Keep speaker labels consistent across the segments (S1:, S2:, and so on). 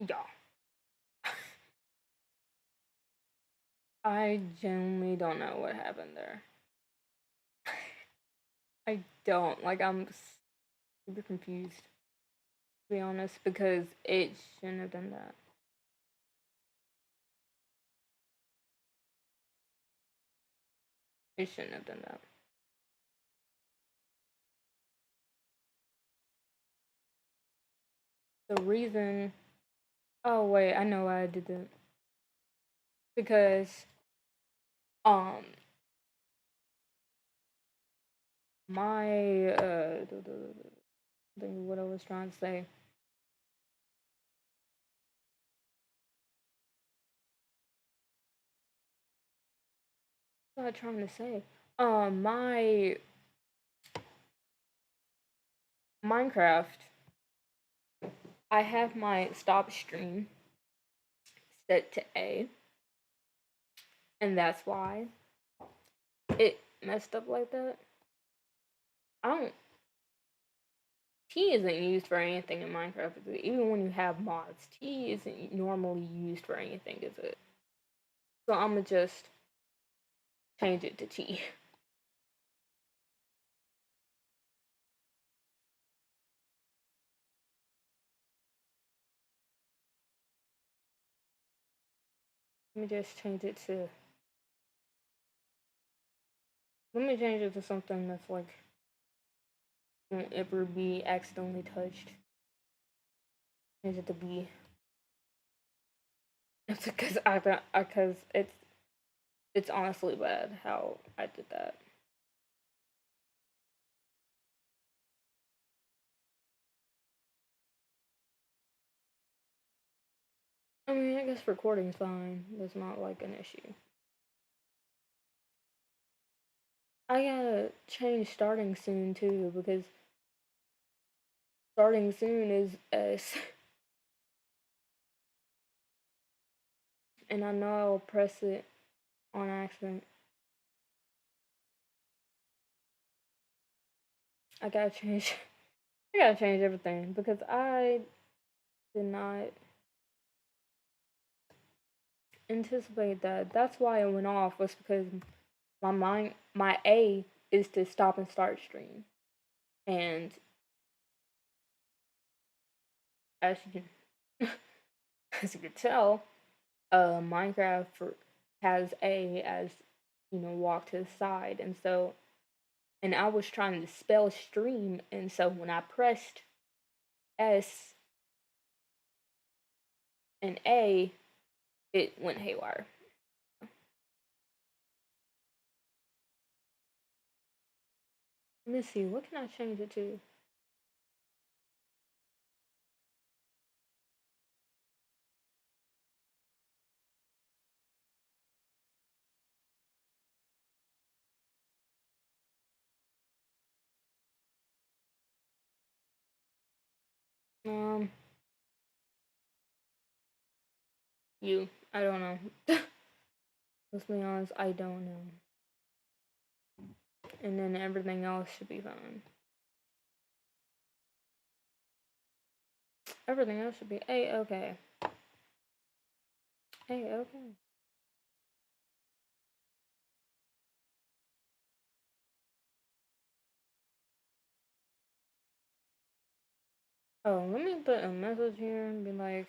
S1: y'all. I genuinely don't know what happened there. I don't. Like, I'm super confused, to be honest, because it shouldn't have done that. It shouldn't have done that. The reason. Oh, wait, I know why I did that. Because, um, my, what I was trying to say. What was I trying to say? My Minecraft, I have my stop stream set to A, and that's why it messed up like that. I don't. T isn't used for anything in Minecraft, is it? Even when you have mods, T isn't normally used for anything, is it? So I'ma just change it to T. Let me just change it to. Let me change it to something that's like won't ever be accidentally touched. Change it to B. It's because because it's honestly bad how I did that. I mean, I guess recording's fine. That's not like an issue. I gotta change starting soon too because starting soon is S. And I know I'll press it on accident. I gotta change. I gotta change everything because I did not anticipate that. That's why it went off, was because my A is to stop and start stream, and as you can as you can tell, Minecraft has A as walk to the side, and so and I was trying to spell stream, and so when I pressed S and A, it went haywire. Let me see, what can I change it to? Um, I don't know. Let's be honest, I don't know. And then everything else should be fine. Everything else should be A-okay. A-okay. Oh, let me put a message here and be like,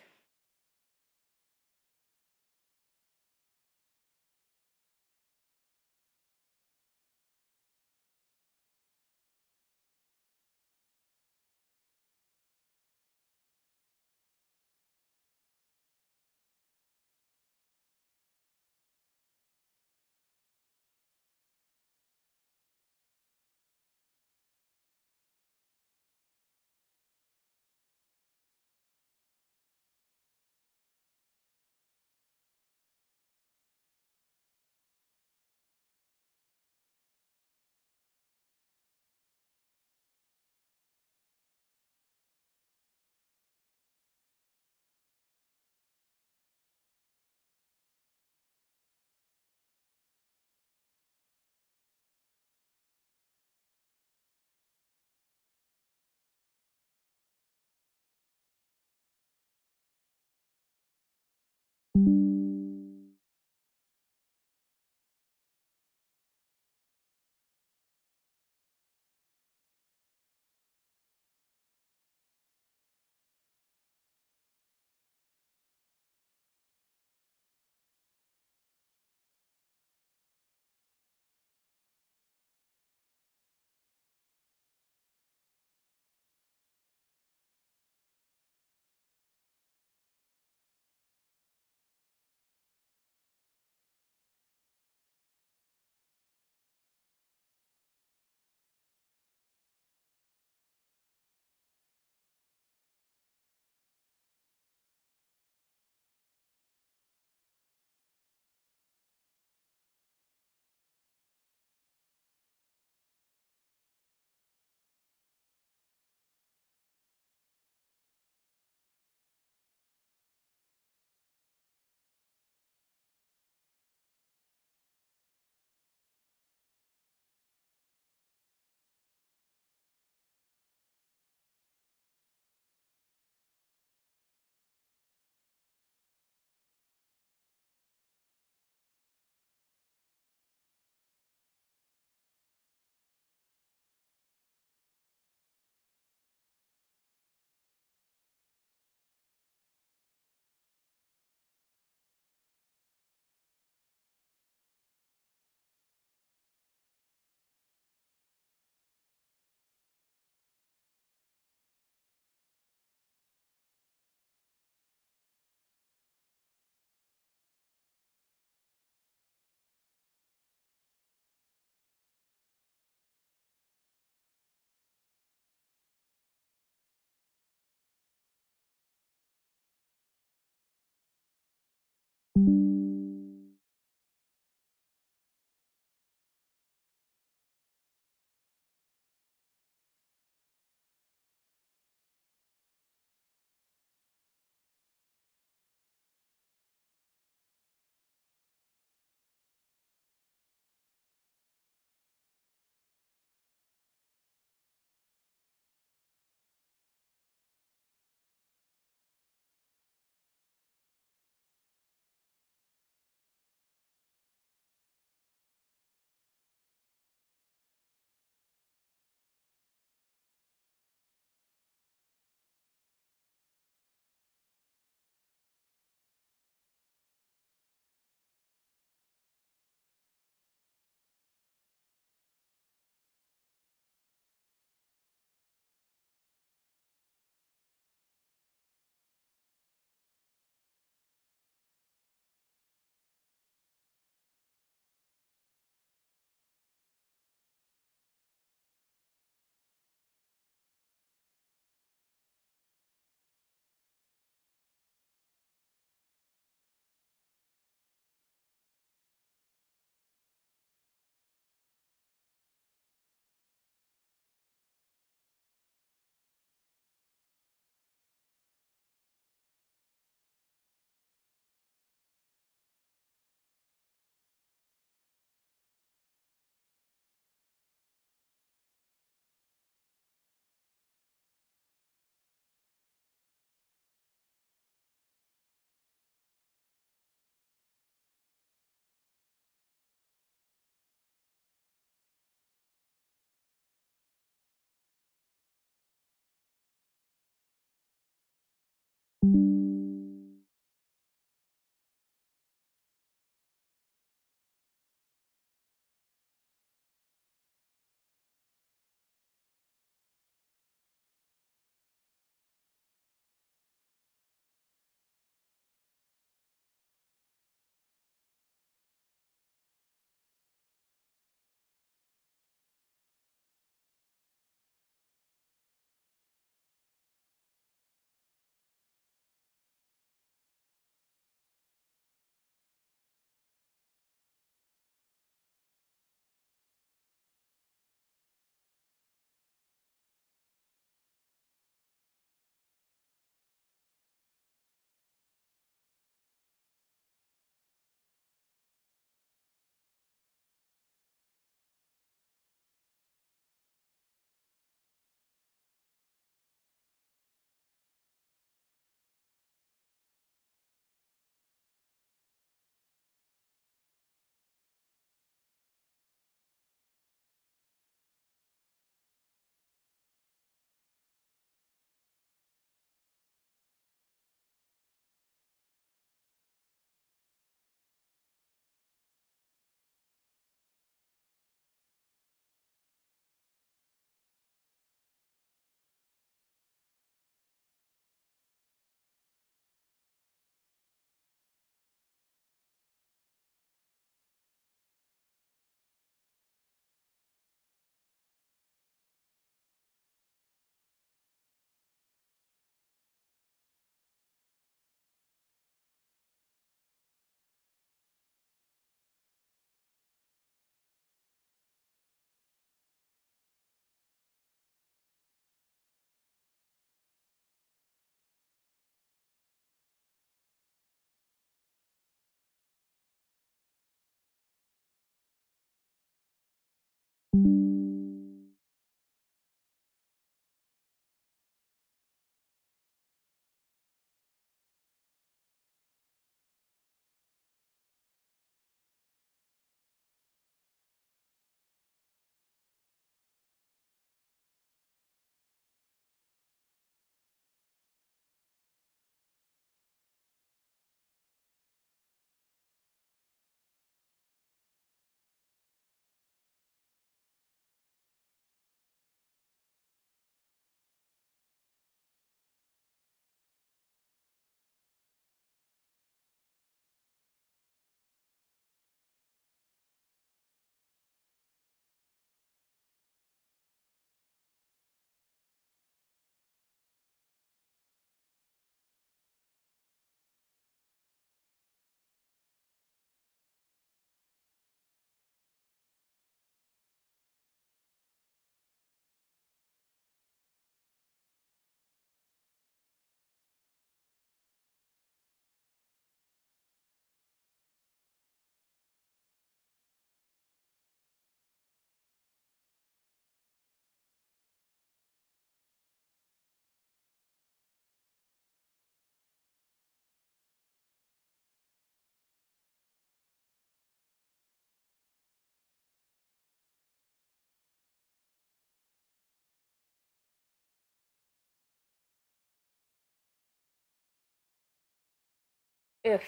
S1: If.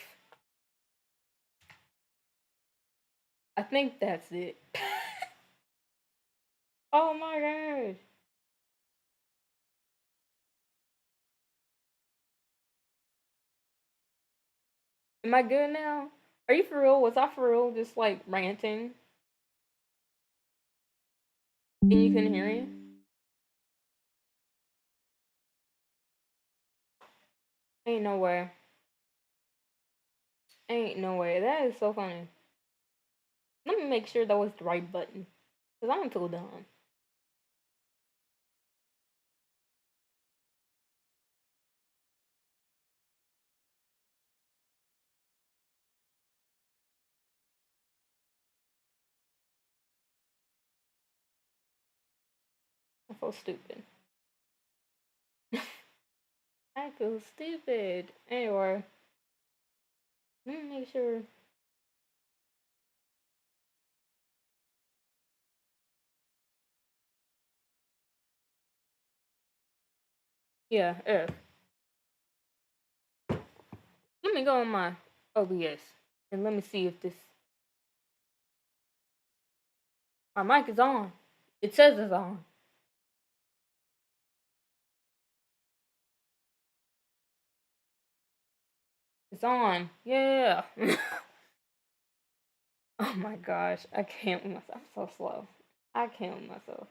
S1: I think that's it. Oh my gosh. Am I good now? Are you for real? Was I for real just like ranting and you couldn't hear me? Ain't no way. Ain't no way. That is so funny. Let me make sure that was the right button. Because I'm too dumb. I feel stupid. I feel stupid. Anyway, let me make sure. Yeah, if. Let me go on my OBS and let me see if this. My mic is on. It says it's on. It's on. Yeah. Oh my gosh. I can't with myself. I'm so slow. I can't with myself.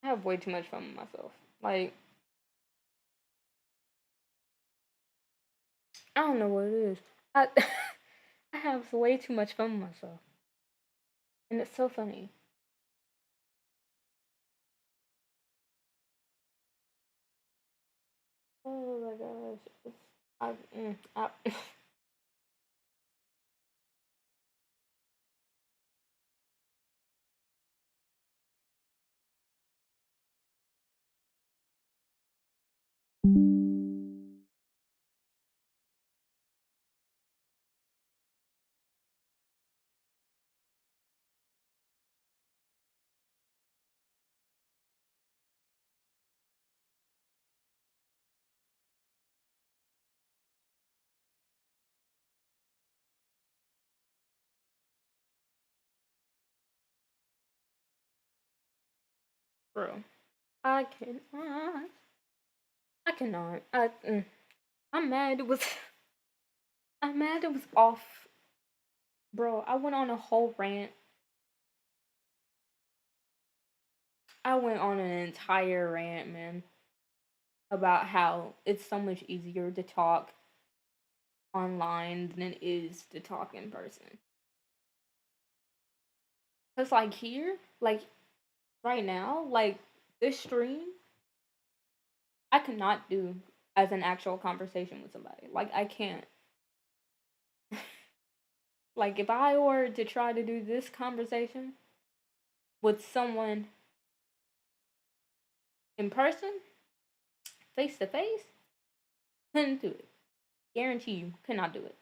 S1: I have way too much fun with myself. Like, I don't know what it is. I I have way too much fun with myself. And it's so funny. Oh my gosh. I bro. I cannot. I cannot. I'm mad it was I'm mad it was off. Bro, I went on a whole rant. I went on an entire rant, man, about how it's so much easier to talk online than it is to talk in person. Cause like here, like right now, like this stream, I cannot do as an actual conversation with somebody. Like I can't. Like if I were to try to do this conversation with someone in person, face to face, couldn't do it. Guarantee you, could not do it.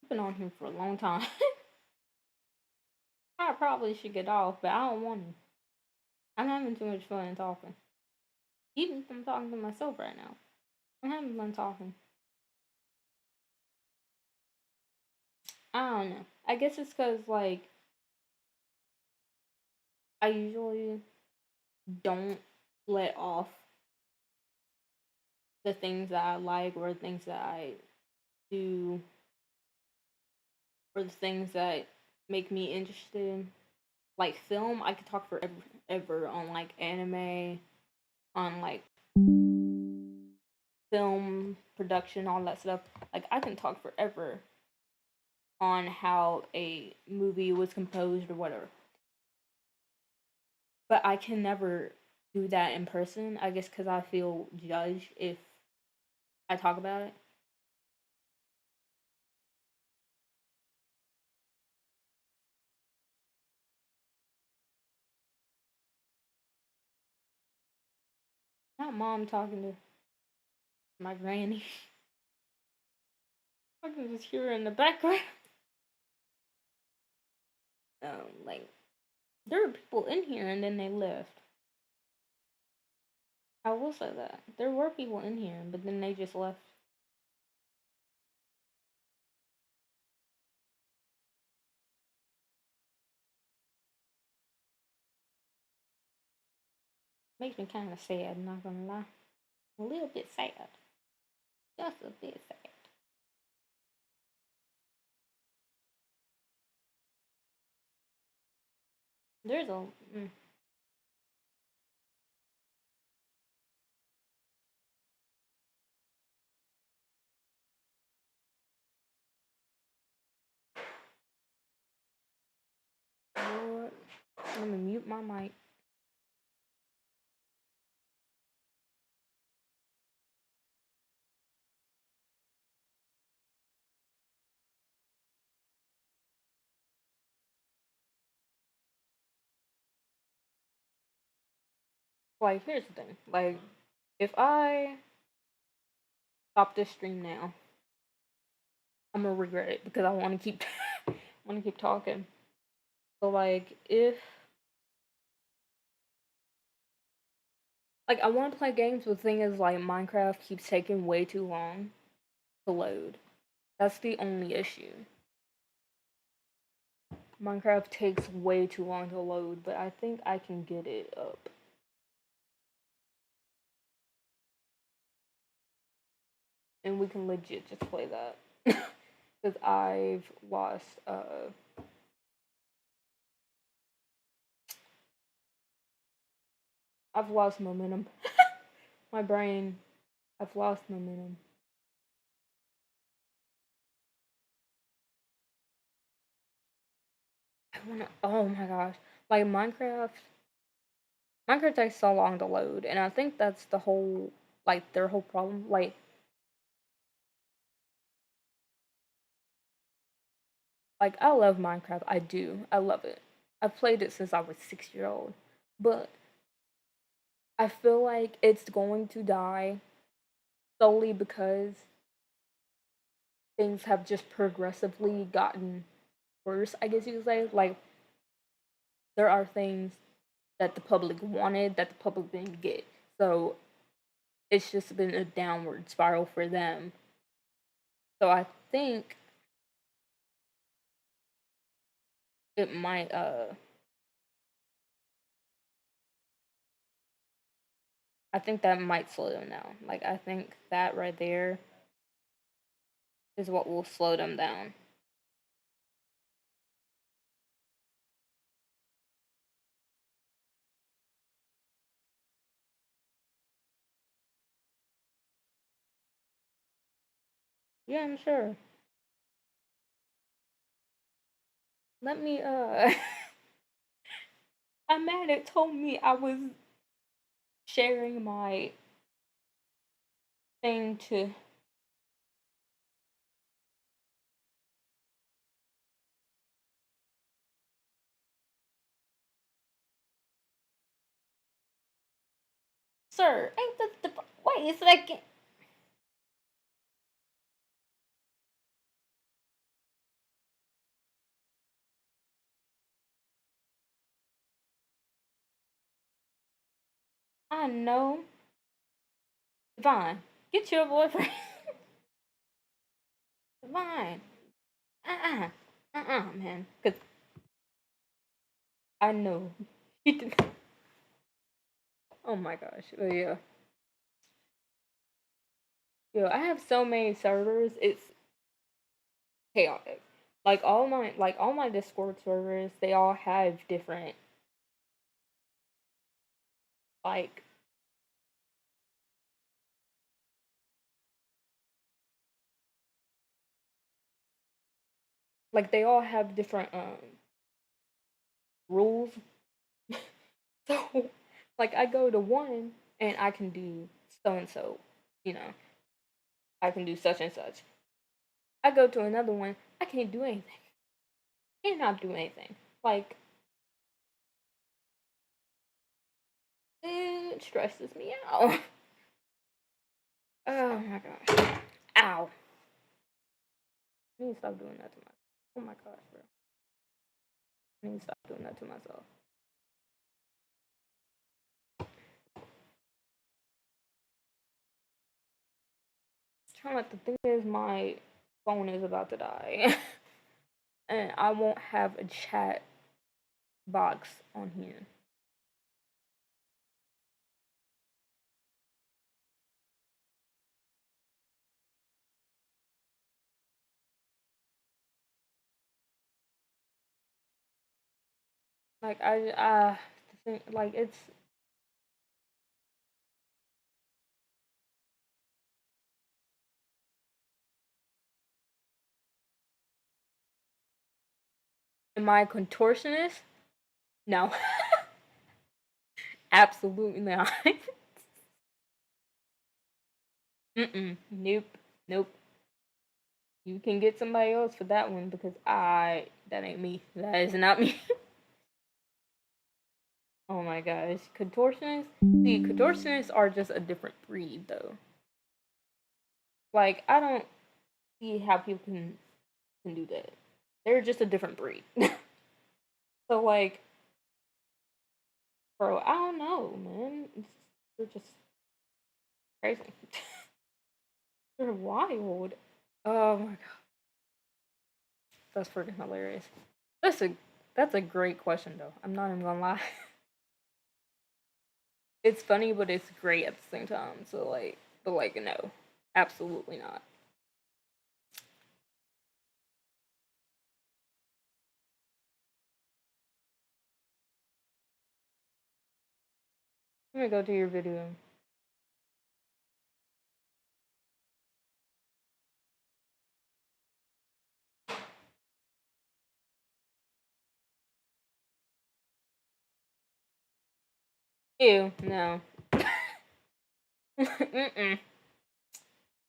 S1: I've been on here for a long time. I probably should get off, but I don't want to. I'm having too much fun talking. Even if I'm talking to myself right now, I'm having fun talking. I don't know. I guess it's because, like, I usually don't let off the things that I like or the things that I do or the things that make me interested. Like film, I could talk forever ever on like anime, on like film production, all that stuff. Like I can talk forever on how a movie was composed or whatever. But I can never do that in person. I guess because I feel judged if I talk about it. Not mom talking to my granny. I can just hear her in the background. Like there were people in here and then they left. I will say that there were people in here, but then they just left. Makes me kind of sad. I'm not gonna lie, a little bit sad, just a bit sad. There's a Lord, let me mute my mic. Like, here's the thing. Like, if I stop this stream now, I'm gonna regret it because I want to keep, want to keep talking. So like, if like I want to play games, but the thing is, like, Minecraft keeps taking way too long to load. That's the only issue. Minecraft takes way too long to load, but I think I can get it up. And we can legit just play that. Because I've lost momentum. My brain, I've lost momentum. Oh my gosh. Like, Minecraft takes so long to load, and I think that's the whole, like, their whole problem. Like, I love Minecraft. I do. I love it. I've played it since I was 6 years old. But I feel like it's going to die solely because things have just progressively gotten worse, I guess you could say. Like, there are things that the public wanted that the public didn't get. So it's just been a downward spiral for them. So think it might I think that might slow them down. Like, I think that right there is what will slow them down. Yeah, I'm sure. Let me I'm mad it told me I was sharing my thing to Sir, ain't the wait a second. I know. Devon, get your boyfriend. Devon. Man. Cause I know. He did. Oh my gosh. But yeah. Yo, I have so many servers. It's chaotic. Like all my Discord servers, they all have different like they all have different rules. So like I go to one and I can do so and so, you know, I can do such and such. I go to another one, I can't do anything. Cannot do anything. Like, it stresses me out. Oh my gosh. Ow. I need to stop doing that to myself. Oh my gosh, bro. I need to stop doing that to myself. The thing is, my phone is about to die, and I won't have a chat box on here. Like the thing, like it's. Am I a contortionist? No, absolutely not. Nope, nope. You can get somebody else for that one because that ain't me. That is not me. Oh my gosh, contortionists. See, contortionists are just a different breed, though. Like I don't see how people can do that. They're just a different breed. So like, bro, I don't know, man. They're just crazy. They're wild. Oh my god, that's freaking hilarious. That's a that's a great question though. I'm not even gonna lie. It's funny, but it's great at the same time. So like, but like, no, absolutely not. Let me go to your video. Ew, no. Mm-mm.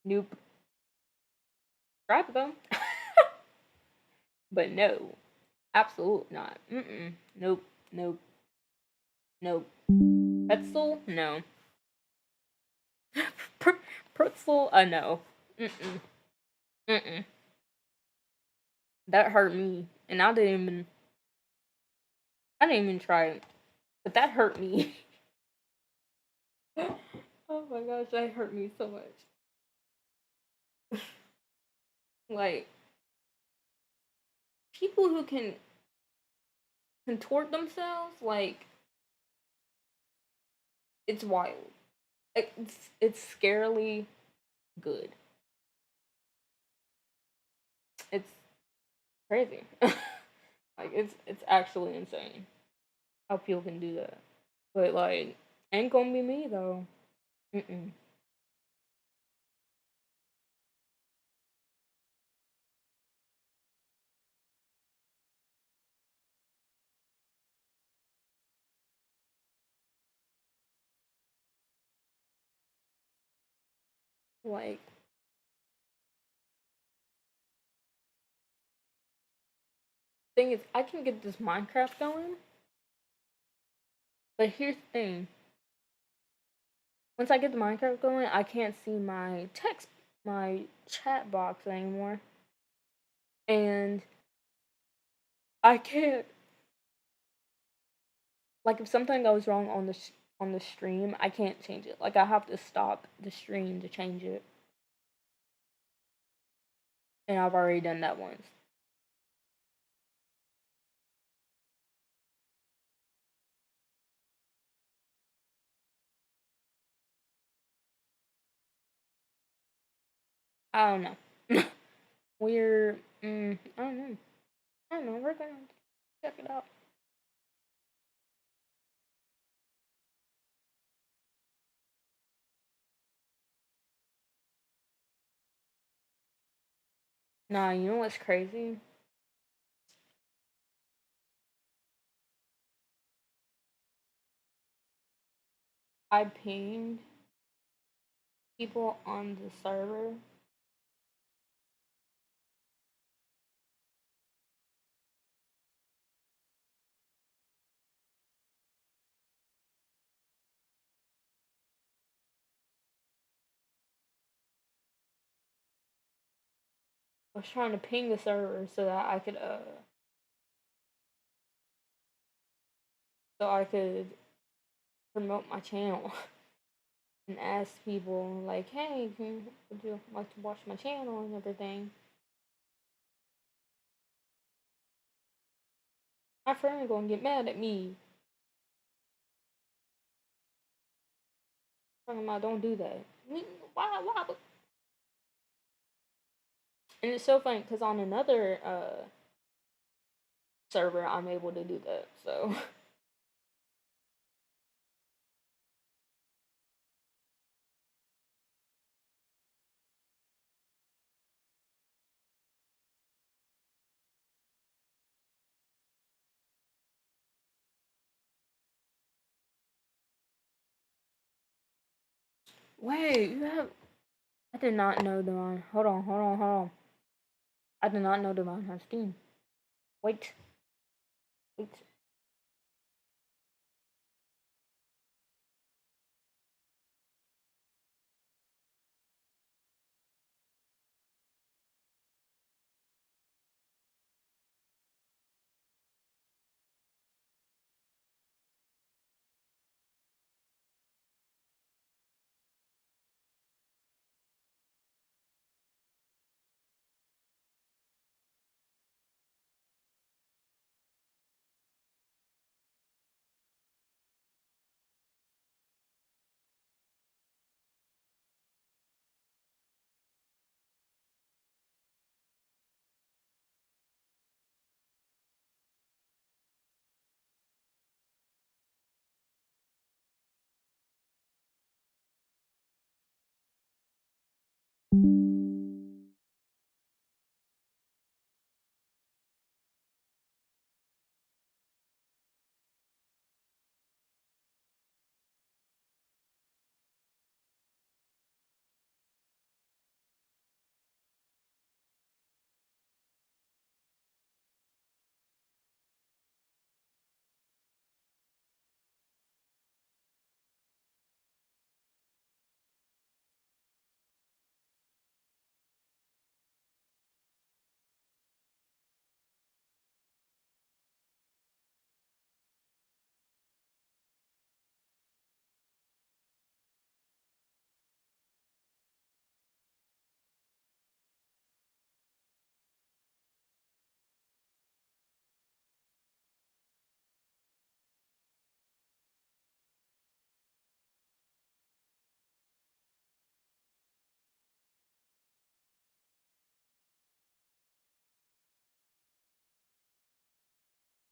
S1: Nope. Try it though. But no. Absolutely not. Mm-mm. Nope. Nope. Nope. Pretzel? No. Pretzel? No. Mm-mm. Mm-mm. That hurt me. And I didn't even try it. But that hurt me. Oh my gosh, that hurt me so much. Like, people who can contort themselves, like, it's wild. It's scarily good. It's crazy. Like it's actually insane how people can do that. But like, ain't gonna be me though. Mm-mm. Like, thing is, I can get this Minecraft going, but here's the thing: once I get the Minecraft going, I can't see my chat box anymore, and I can't. Like, if something goes wrong on on the stream, I can't change it. Like, I have to stop the stream to change it, and I've already done that once. I don't know. We're I don't know. I don't know. We're gonna check it out. Nah, you know what's crazy? I pinged people on the server. I was trying to ping the server so that I could promote my channel and ask people like, hey, would you like to watch my channel and everything? My friend gonna get mad at me. Talking about don't do that. Why? And it's so funny because on another server, I'm able to do that. So wait, you have. I did not know Devon. Hold on. I did not know Devon has Steam. Wait.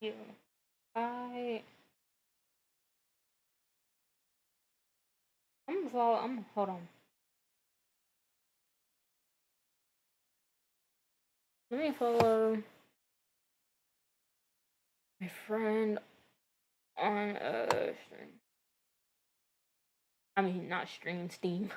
S1: Yeah. I. I'm gonna follow. Hold on. Let me follow my friend on stream. I mean, not stream, Steam.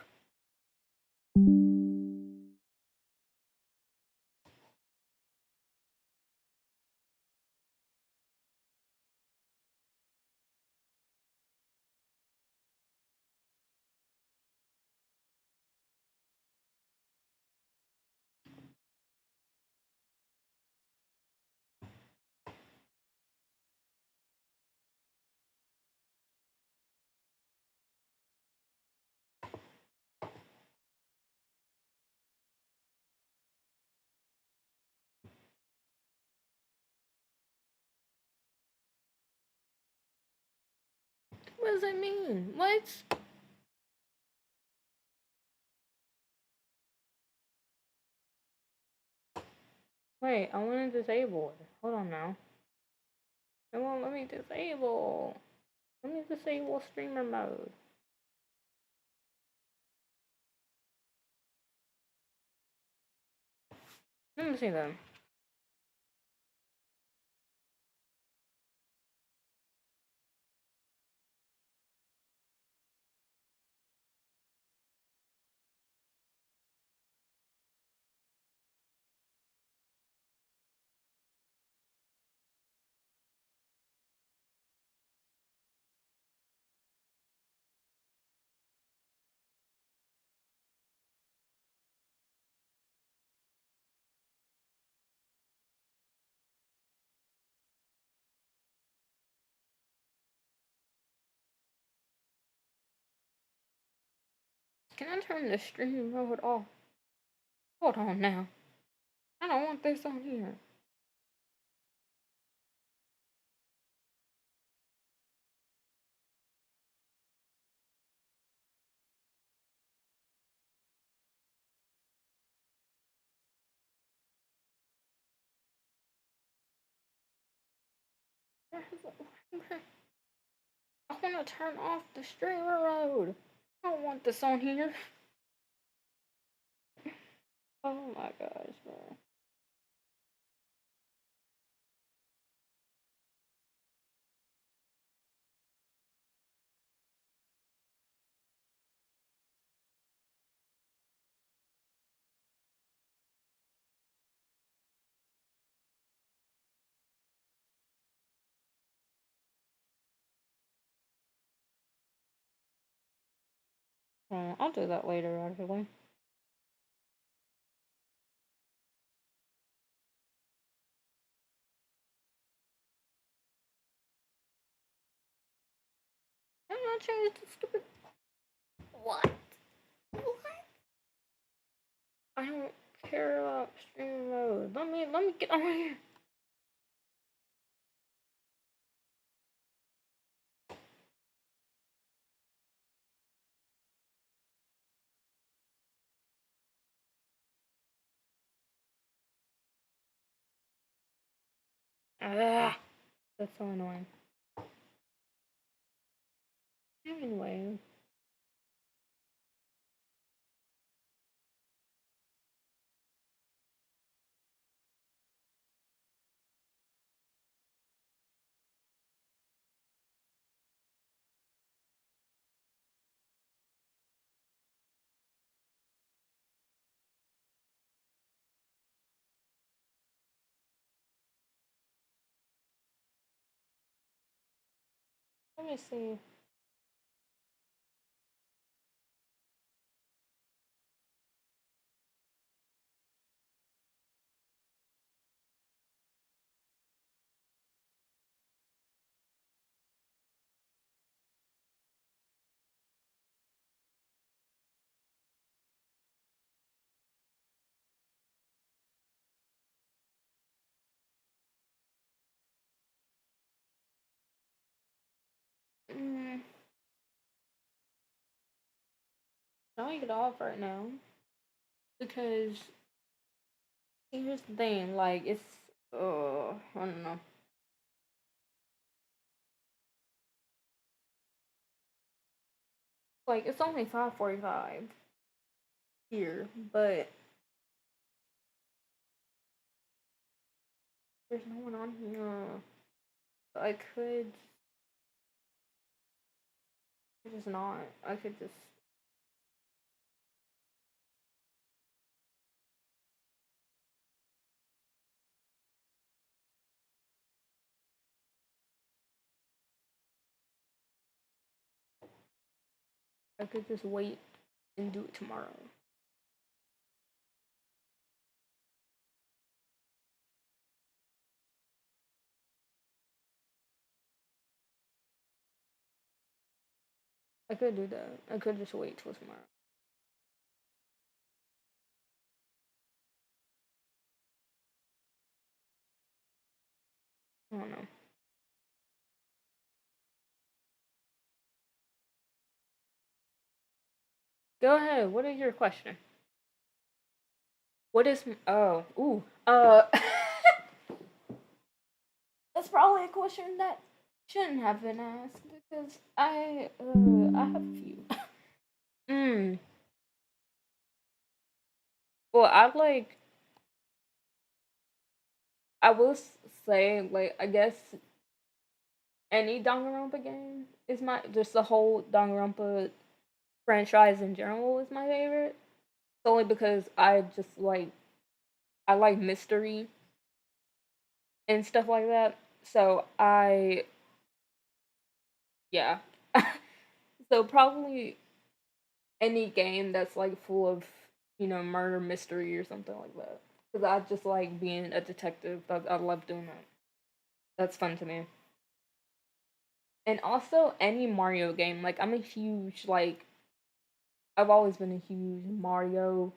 S1: What does that mean? What? Wait, I want to disable it. Hold on now. It won't let me disable. Let me disable streamer mode. Let me see them. Can I turn the stream mode off? Hold on now. I don't want this on here. I want to turn off the streamer mode. I don't want this on here. Oh my gosh, bro. I'll do that later, actually. I'm not change the stupid. What? What? I don't care about stream mode. Let me get on here. Ah, that's so annoying. Anyway, let me see. Mm, I'll get off right now because here's the thing. Like it's, I don't know. Like it's only 5:45 here, but there's no one on here. I could just not. I could just. I could just wait and do it tomorrow. I could do that. I could just wait till tomorrow. I don't know. Go ahead. What is your question? What is? Oh, ooh. That's probably a question that shouldn't have been asked because I have a few. mm. Well, I will say like I guess any Danganronpa game is my just the whole Danganronpa franchise in general is my favorite. It's only because I like mystery and stuff like that. So I yeah. So probably any game that's like full of murder mystery or something like that. Because I just like being a detective. I love doing that. That's fun to me. And also any Mario game. Like I'm a huge like I've always been a huge Mario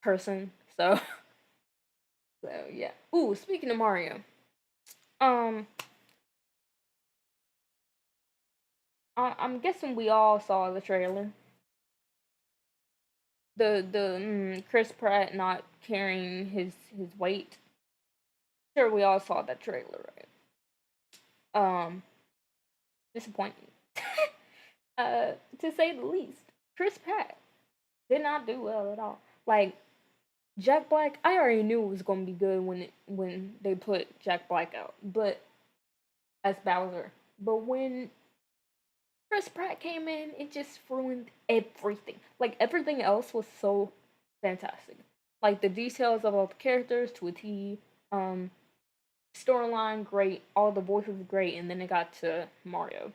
S1: person, so so yeah. Ooh, speaking of Mario, um, I'm guessing we all saw the trailer. The Chris Pratt not carrying his weight. Sure, we all saw that trailer, right? Disappointing. To say the least. Chris Pratt did not do well at all. Like Jack Black, I already knew it was gonna be good when they put Jack Black out, but as Bowser. But when Chris Pratt came in, it just ruined everything. Like everything else was so fantastic. Like the details of all the characters to a T. Um, Storyline great, all the voices great, and then it got to Mario,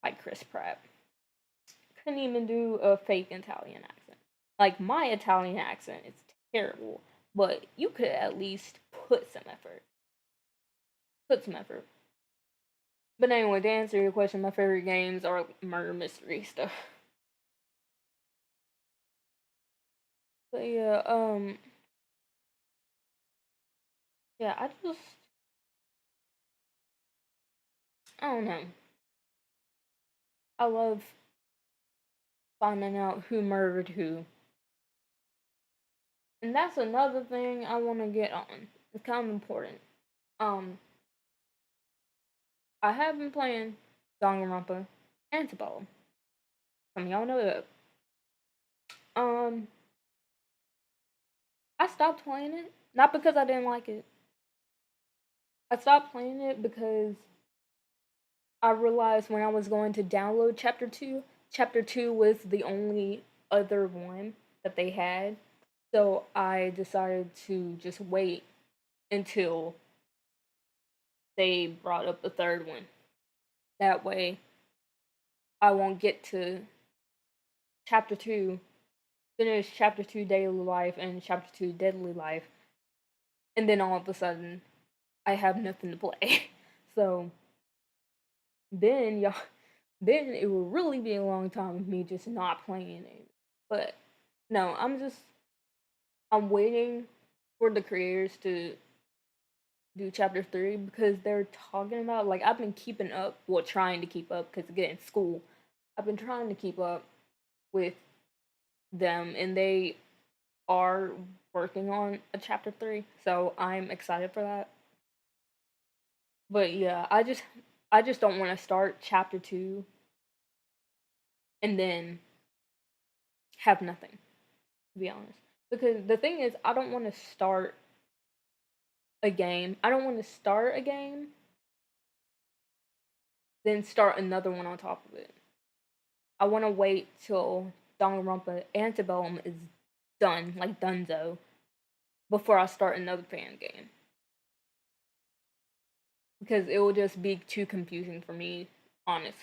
S1: like Chris Pratt. Couldn't even do a fake Italian accent. Like my Italian accent is terrible, but you could at least put some effort. Put some effort. But anyway, to answer your question, my favorite games are murder mystery stuff. But yeah, yeah, I don't know. I love finding out who murdered who. And that's another thing I want to get on. It's kind of important. Um, I have been playing Danganronpa and Tabella. Some of y'all know that. Um, I stopped playing it not because I didn't like it. I stopped playing it because I realized when I was going to download Chapter 2 was the only other one that they had. So I decided to just wait until they brought up the third one. That way I won't get to Chapter 2, finish Chapter 2 Daily Life and Chapter 2 Deadly Life, and then all of a sudden I have nothing to play. So then y'all then it will really be a long time of me just not playing it. But no, I'm waiting for the creators to do chapter 3 because they're talking about, like, I've been keeping up, well, trying to keep up because again, school. I've been trying to keep up with them, and they are working on a chapter 3, so I'm excited for that. But yeah, I just don't want to start chapter 2 and then have nothing, to be honest. Because the thing is, I don't want to start a game. I don't want to start a game, then start another one on top of it. I want to wait till Danganronpa Antebellum is done, like Dunzo, before I start another fan game. Because it will just be too confusing for me, honest.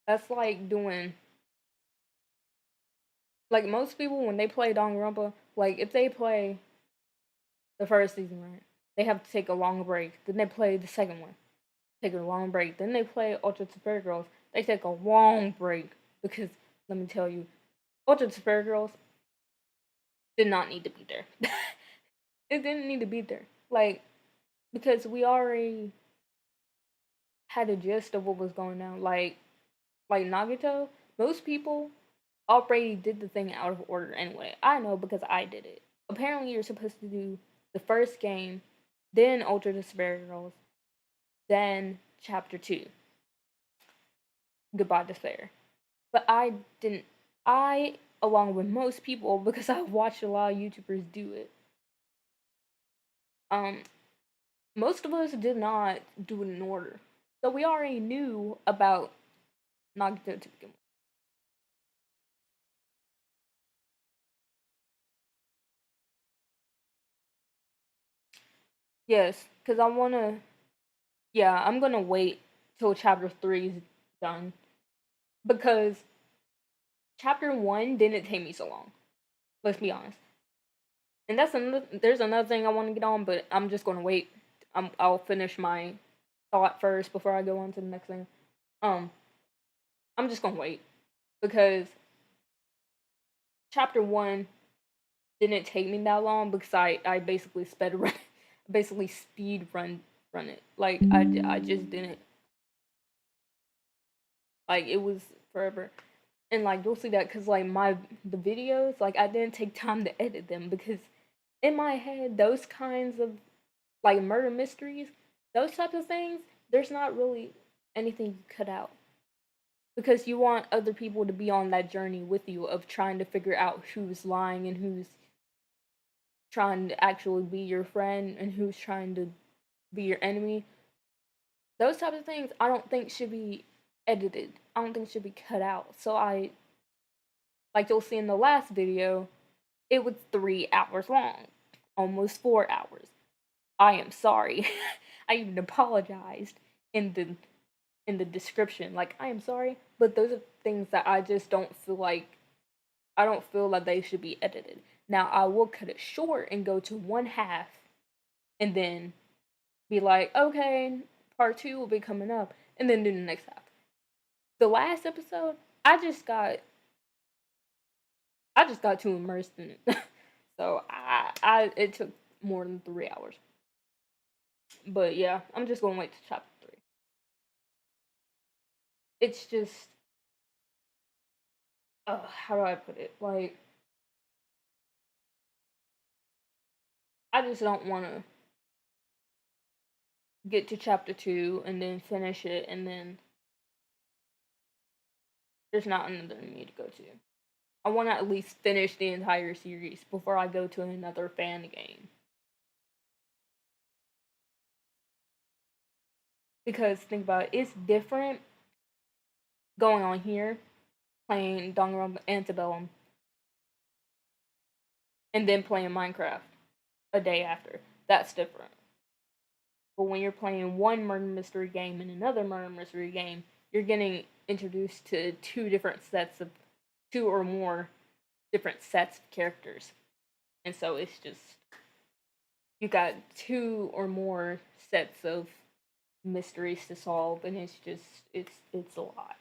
S1: That's like doing, like most people when they play Danganronpa, like if they play the first season, right, they have to take a long break. Then they play the second one, take a long break. Then they play Ultra Super Girls. They take a long break because let me tell you, Ultra Super Girls did not need to be there. It didn't need to be there. Like because we already had a gist of what was going on. Like Nagato, most people already did the thing out of order anyway. I know because I did it. Apparently, you're supposed to do the first game, then Ultra Despair Girls, then Chapter 2. Goodbye Despair. But I didn't. I, along with most people, because I watched a lot of YouTubers do it, um, most of us did not do it in order. So we already knew about Nagato to begin with. Yes, because I want to. Yeah, I'm going to wait till Chapter 3 is done. Because Chapter 1 didn't take me so long. Let's be honest. And there's another thing I want to get on, but I'm just going to wait. I'll finish my thought first before I go on to the next thing. Um, I'm just gonna wait because chapter 1 didn't take me that long because I basically sped run, basically speed run it. Like I just didn't, like, it was forever. And like you'll see that because like the videos, like I didn't take time to edit them because in my head those kinds of like murder mysteries, those types of things, there's not really anything you cut out because you want other people to be on that journey with you of trying to figure out who's lying and who's trying to actually be your friend and who's trying to be your enemy. Those types of things I don't think should be edited. I don't think should be cut out. So like you'll see in the last video, it was 3 hours long, almost 4 hours. I am sorry. I even apologized in the description. Like, I am sorry, but those are things that I just don't feel like, I don't feel like they should be edited. Now I will cut it short and go to one half and then be like, okay, part 2 will be coming up, and then do the next half. The last episode, I just got too immersed in it. So I it took more than 3 hours. But yeah, I'm just gonna wait to chapter 3. It's just, how do I put it? Like, I just don't want to get to chapter 2 and then finish it, and then there's not another me to go to. I want to at least finish the entire series before I go to another fan game. Because think about it, it's different going on here, playing Danganronpa Antebellum, and then playing Minecraft a day after. That's different. But when you're playing one murder mystery game and another murder mystery game, you're getting introduced to two or more different sets of characters. And so it's just, you got 2 or more sets of mysteries to solve, and it's just, it's a lot.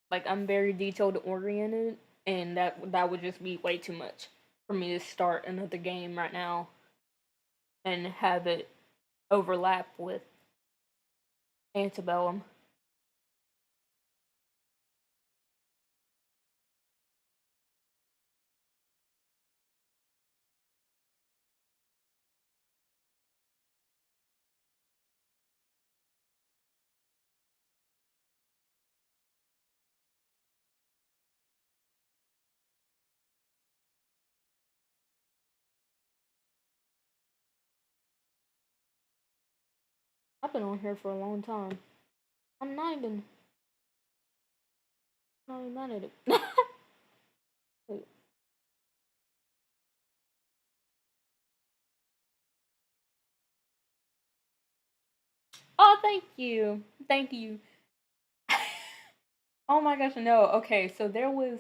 S1: Like, I'm very detailed oriented, and that would just be way too much for me to start another game right now and have it overlap with Antebellum. I've been on here for a long time. I'm not even mad at it. Oh, thank you. Thank you. Oh my gosh, no. Okay, so there was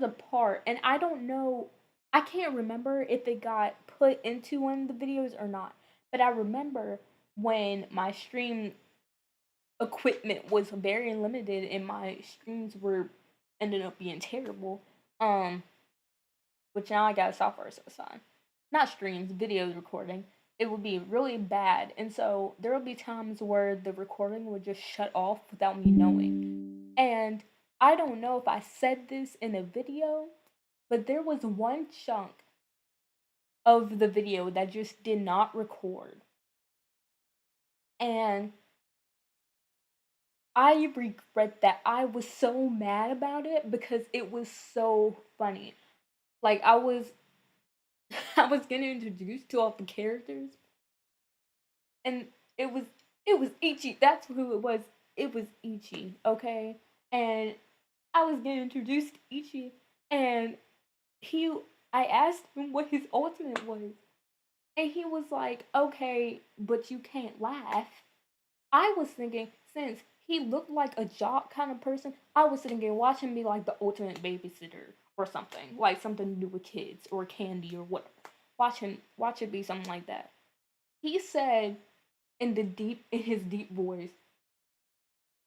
S1: a part, and I don't know, I can't remember if it got put into one of the videos or not. But I remember when my stream equipment was very limited and my streams were ended up being terrible. Um, which now I got a software assigned. Not streams, videos recording. It would be really bad, and so there would be times where the recording would just shut off without me knowing. And I don't know if I said this in a video, but there was one chunk of the video that just did not record. And I regret that. I was so mad about it because it was so funny. Like, I was I was getting introduced to all the characters, and it was it was Ichi. That's who it was. It was Ichi, okay? And I was getting introduced to Ichi, and he I asked him what his ultimate was. And he was like, "Okay, but you can't laugh." I was thinking, since he looked like a jock kind of person, I was thinking, watch him be like the ultimate babysitter or something, like something to do with kids or candy or whatever. Watch it be something like that. He said in his deep voice,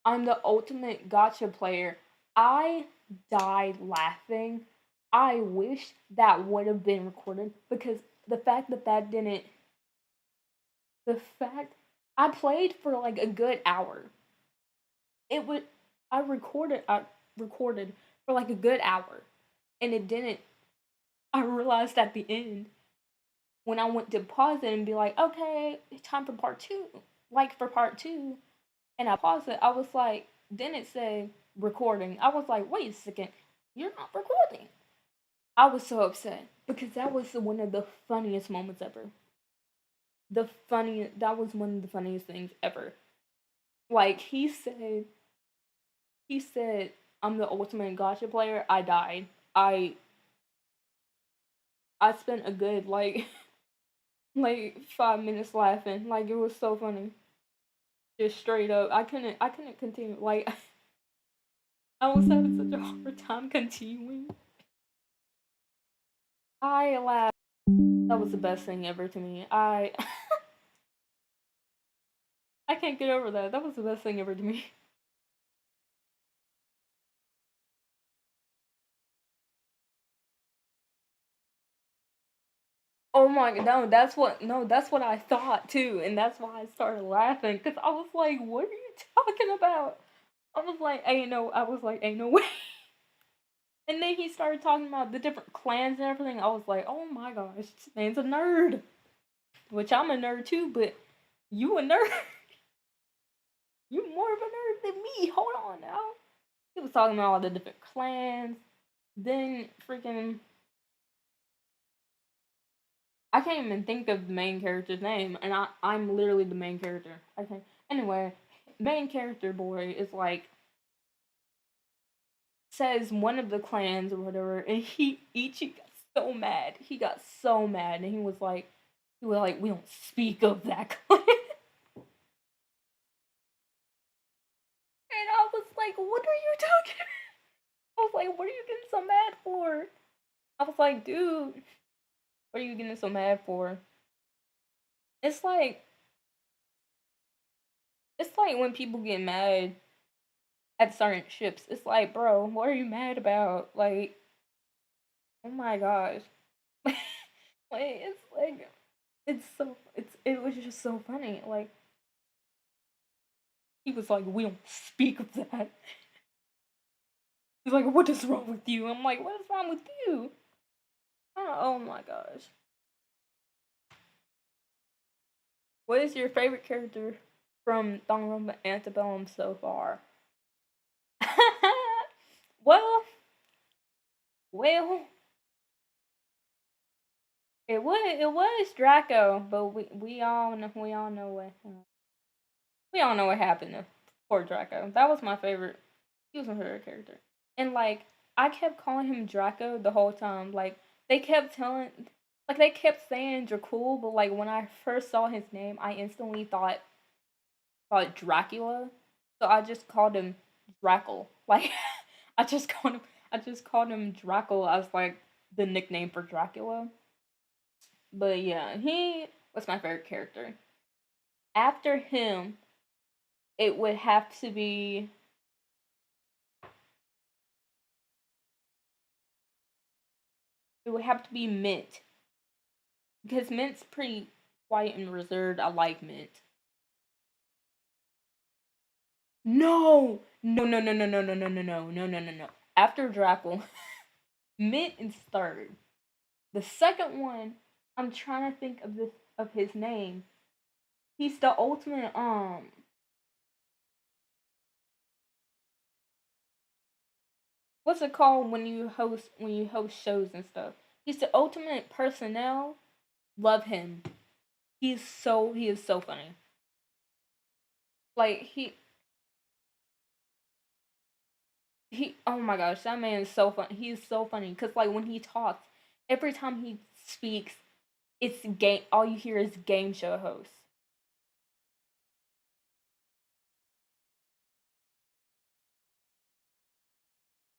S1: "I'm the ultimate gotcha player." I died laughing. I wish that would have been recorded because the fact that that didn't the fact I played for like a good hour. It would I recorded for like a good hour and it didn't. I realized at the end when I went to pause it and be like, "Okay, it's time for part 2." Like for part 2, and I paused it. I was like, then it said recording. I was like, "Wait a second. You're not recording." I was so upset because that was one of the funniest moments ever. That was one of the funniest things ever. Like he said, "I'm the ultimate gotcha player." I died. I spent a good like 5 minutes laughing. Like it was so funny. Just straight up. I couldn't continue. Like I was having such a hard time continuing. I laughed. That was the best thing ever to me. I can't get over that. That was the best thing ever to me. Oh my god, that's what I thought too, and that's why I started laughing because I was like, "What are you talking about?" I was like, "Ain't no way." And then he started talking about the different clans and everything. I was like, "Oh my gosh, this man's a nerd." Which I'm a nerd too, but you a nerd? You more of a nerd than me. Hold on now. He was talking about all the different clans. Then freaking I can't even think of the main character's name, and I'm literally the main character. Okay. Anyway, main character boy is like says one of the clans or whatever, and Ichi got so mad. He got so mad, and he was like, "We don't speak of that clan." And I was like, "What are you talking about?" I was like, "What are you getting so mad for?" I was like, "Dude, what are you getting so mad for?" It's like it's like when people get mad at certain ships. It's like, bro, what are you mad about? Like, oh my gosh. like it's like it was just so funny. Like he was like, "We don't speak of that." He's like, "What is wrong with you?" I'm like, "What is wrong with you?" Oh my gosh. What is your favorite character from Danganronpa Antebellum so far? well, well, it was Draco, but we all know what happened to poor Draco. That was my favorite. He was my favorite character, and like I kept calling him Draco the whole time. They kept saying Dracul, but like when I first saw his name, I instantly thought Dracula, so I just called him Drackle. Like I just called him Drackle as like the nickname for Dracula. But yeah, he was my favorite character. After him, it would have to be Mint because Mint's pretty quiet and reserved. I like Mint. No, no, no, no, no, no, no, no, no, no, no, no, no, no. After Drackle, Mint is third. The second one, I'm trying to think of his name. He's the ultimate what's it called when you host shows and stuff? He's the ultimate personnel. Love him. He is so funny. Like he oh my gosh, that man is so fun. He is so funny cuz like when he talks, every time he speaks, it's game all you hear is game show host.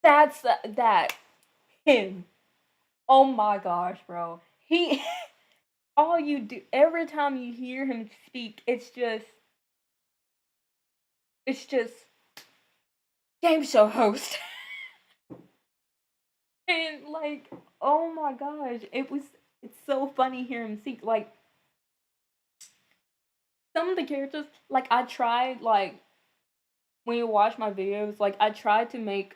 S1: That him. Oh my gosh, bro. He all you do every time you hear him speak, it's just game show host. And like, oh my gosh, it's so funny hearing him speak. Like some of the characters, like I tried like when you watch my videos, like I tried to make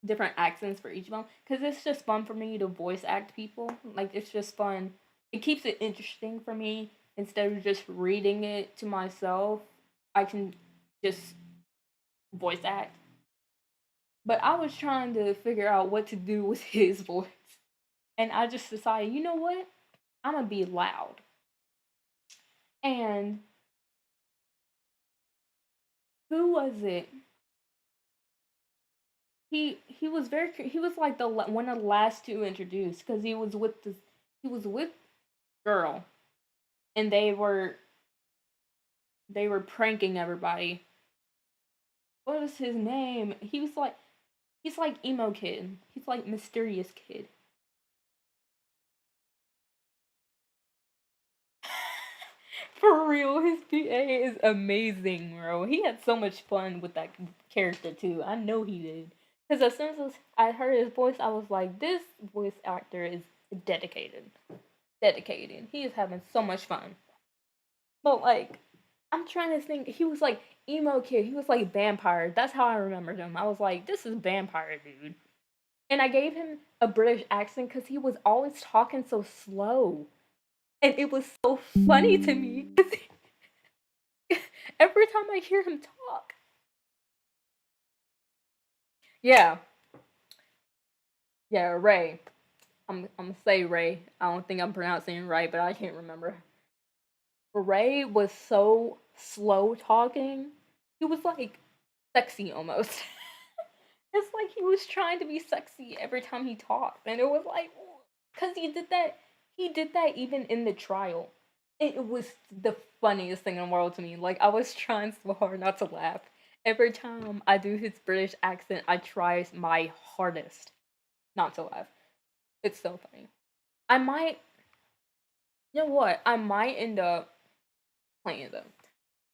S1: different accents for each of them because it's just fun for me to voice act people. Like it's just fun. It keeps it interesting for me instead of just reading it to myself. I can just voice act. But I was trying to figure out what to do with his voice, and I just decided, you know what? I'm gonna be loud. And who was it? He was he was like the one of the last to introduce because he was with girl and they were pranking everybody. What was his name? He's like emo kid. He's like mysterious kid. For real, his PA is amazing, bro. He had so much fun with that character too. I know he did. Because as soon as I heard his voice, I was like, this voice actor is dedicated. Dedicated. He is having so much fun. But like, I'm trying to think. He was like emo kid. He was like vampire. That's how I remembered him. I was like, this is vampire dude. And I gave him a British accent because he was always talking so slow, and it was so funny to me. Every time I hear him talk, yeah, yeah, Ray. I'm gonna say Ray. I don't think I'm pronouncing it right, but I can't remember. Ray was so slow talking. He was like sexy almost. It's like he was trying to be sexy every time he talked, and it was like, cause he did that. He did that even in the trial. It was the funniest thing in the world to me. Like I was trying so hard not to laugh. Every time I do his British accent, I try my hardest not to laugh. It's so funny. I might, you know what? I might end up playing them.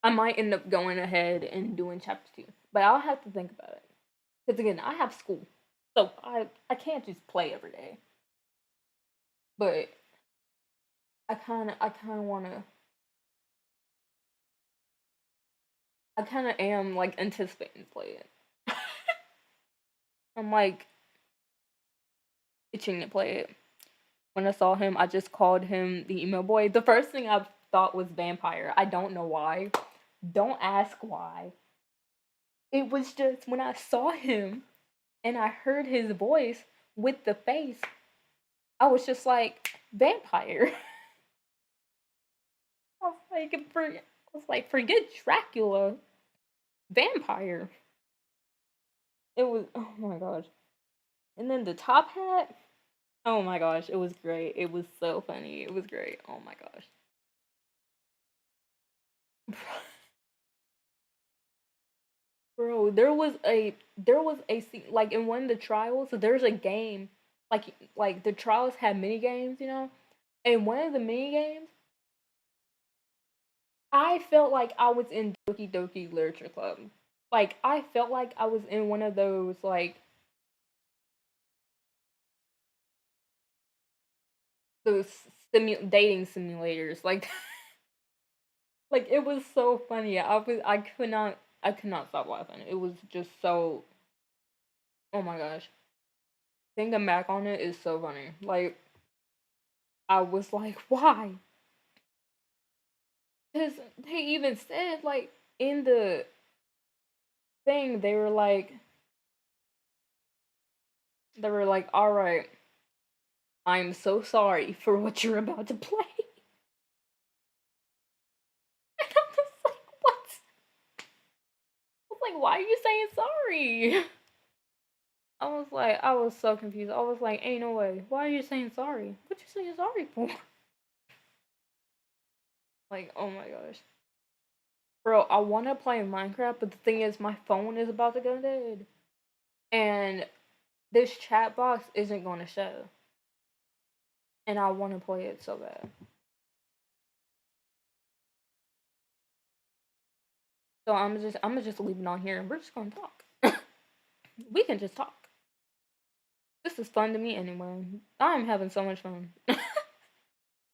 S1: I might end up going ahead and doing chapter two, but I'll have to think about it. Because again, I have school, so I can't just play every day. But I kind of wanna I kind of am like anticipating to play it. I'm like itching to play it. When I saw him, I just called him the emo boy. The first thing I thought was vampire. I don't know why. Don't ask why. It was just when I saw him and I heard his voice with the face, I was just like vampire. I was like forget Dracula, vampire. It was oh my gosh. And then the top hat. Oh my gosh, it was great. It was so funny. It was great. Oh my gosh. Bro, there was a scene like in one of the trials. So there's a game like the trials had mini games, you know. And one of the mini games, I felt like I was in Doki Doki Literature Club. Like I felt like I was in one of those dating simulators. Like it was so funny. I could not stop laughing. It was just so oh my gosh. Thinking back on it is so funny. Like I was like, why? Because they even said like in the thing they were like, all right, I'm so sorry for what you're about to play. And I was like, what? I was like, why are you saying sorry? I was so confused. I was like, ain't no way. Why are you saying sorry? What you saying sorry for? Like, oh my gosh. Bro, I want to play Minecraft, but the thing is, my phone is about to go dead. And this chat box isn't going to show. And I want to play it so bad. So I'm just leave it on here and we're just gonna talk. We can just talk. This is fun to me anyway. I'm having so much fun.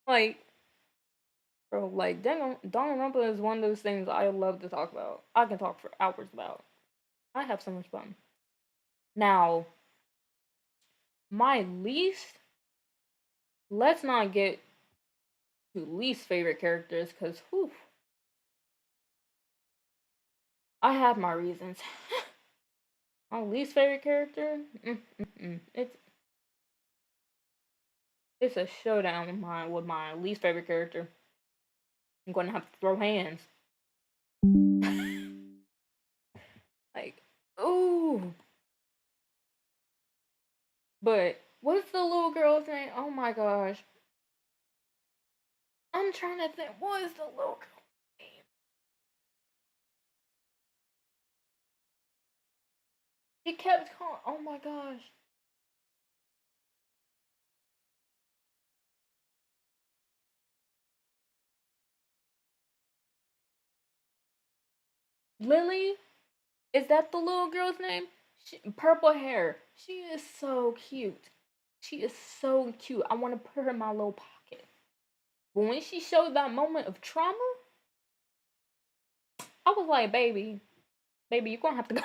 S1: Like, bro, like Danganronpa is one of those things I love to talk about. I can talk for hours about. I have so much fun. Now, my least. Let's not get to least favorite characters, cause whew, I have my reasons. My least favorite character, it's a showdown with my least favorite character. I'm gonna have to throw hands. Like, ooh. But what's the little girl's name? Oh my gosh. I'm trying to think. What is the little girl's name? She kept calling. Oh my gosh. Lily? Is that the little girl's name? Purple hair. She is so cute. She is so cute. I want to put her in my little pocket. But when she showed that moment of trauma, I was like, baby, you're gonna have to go.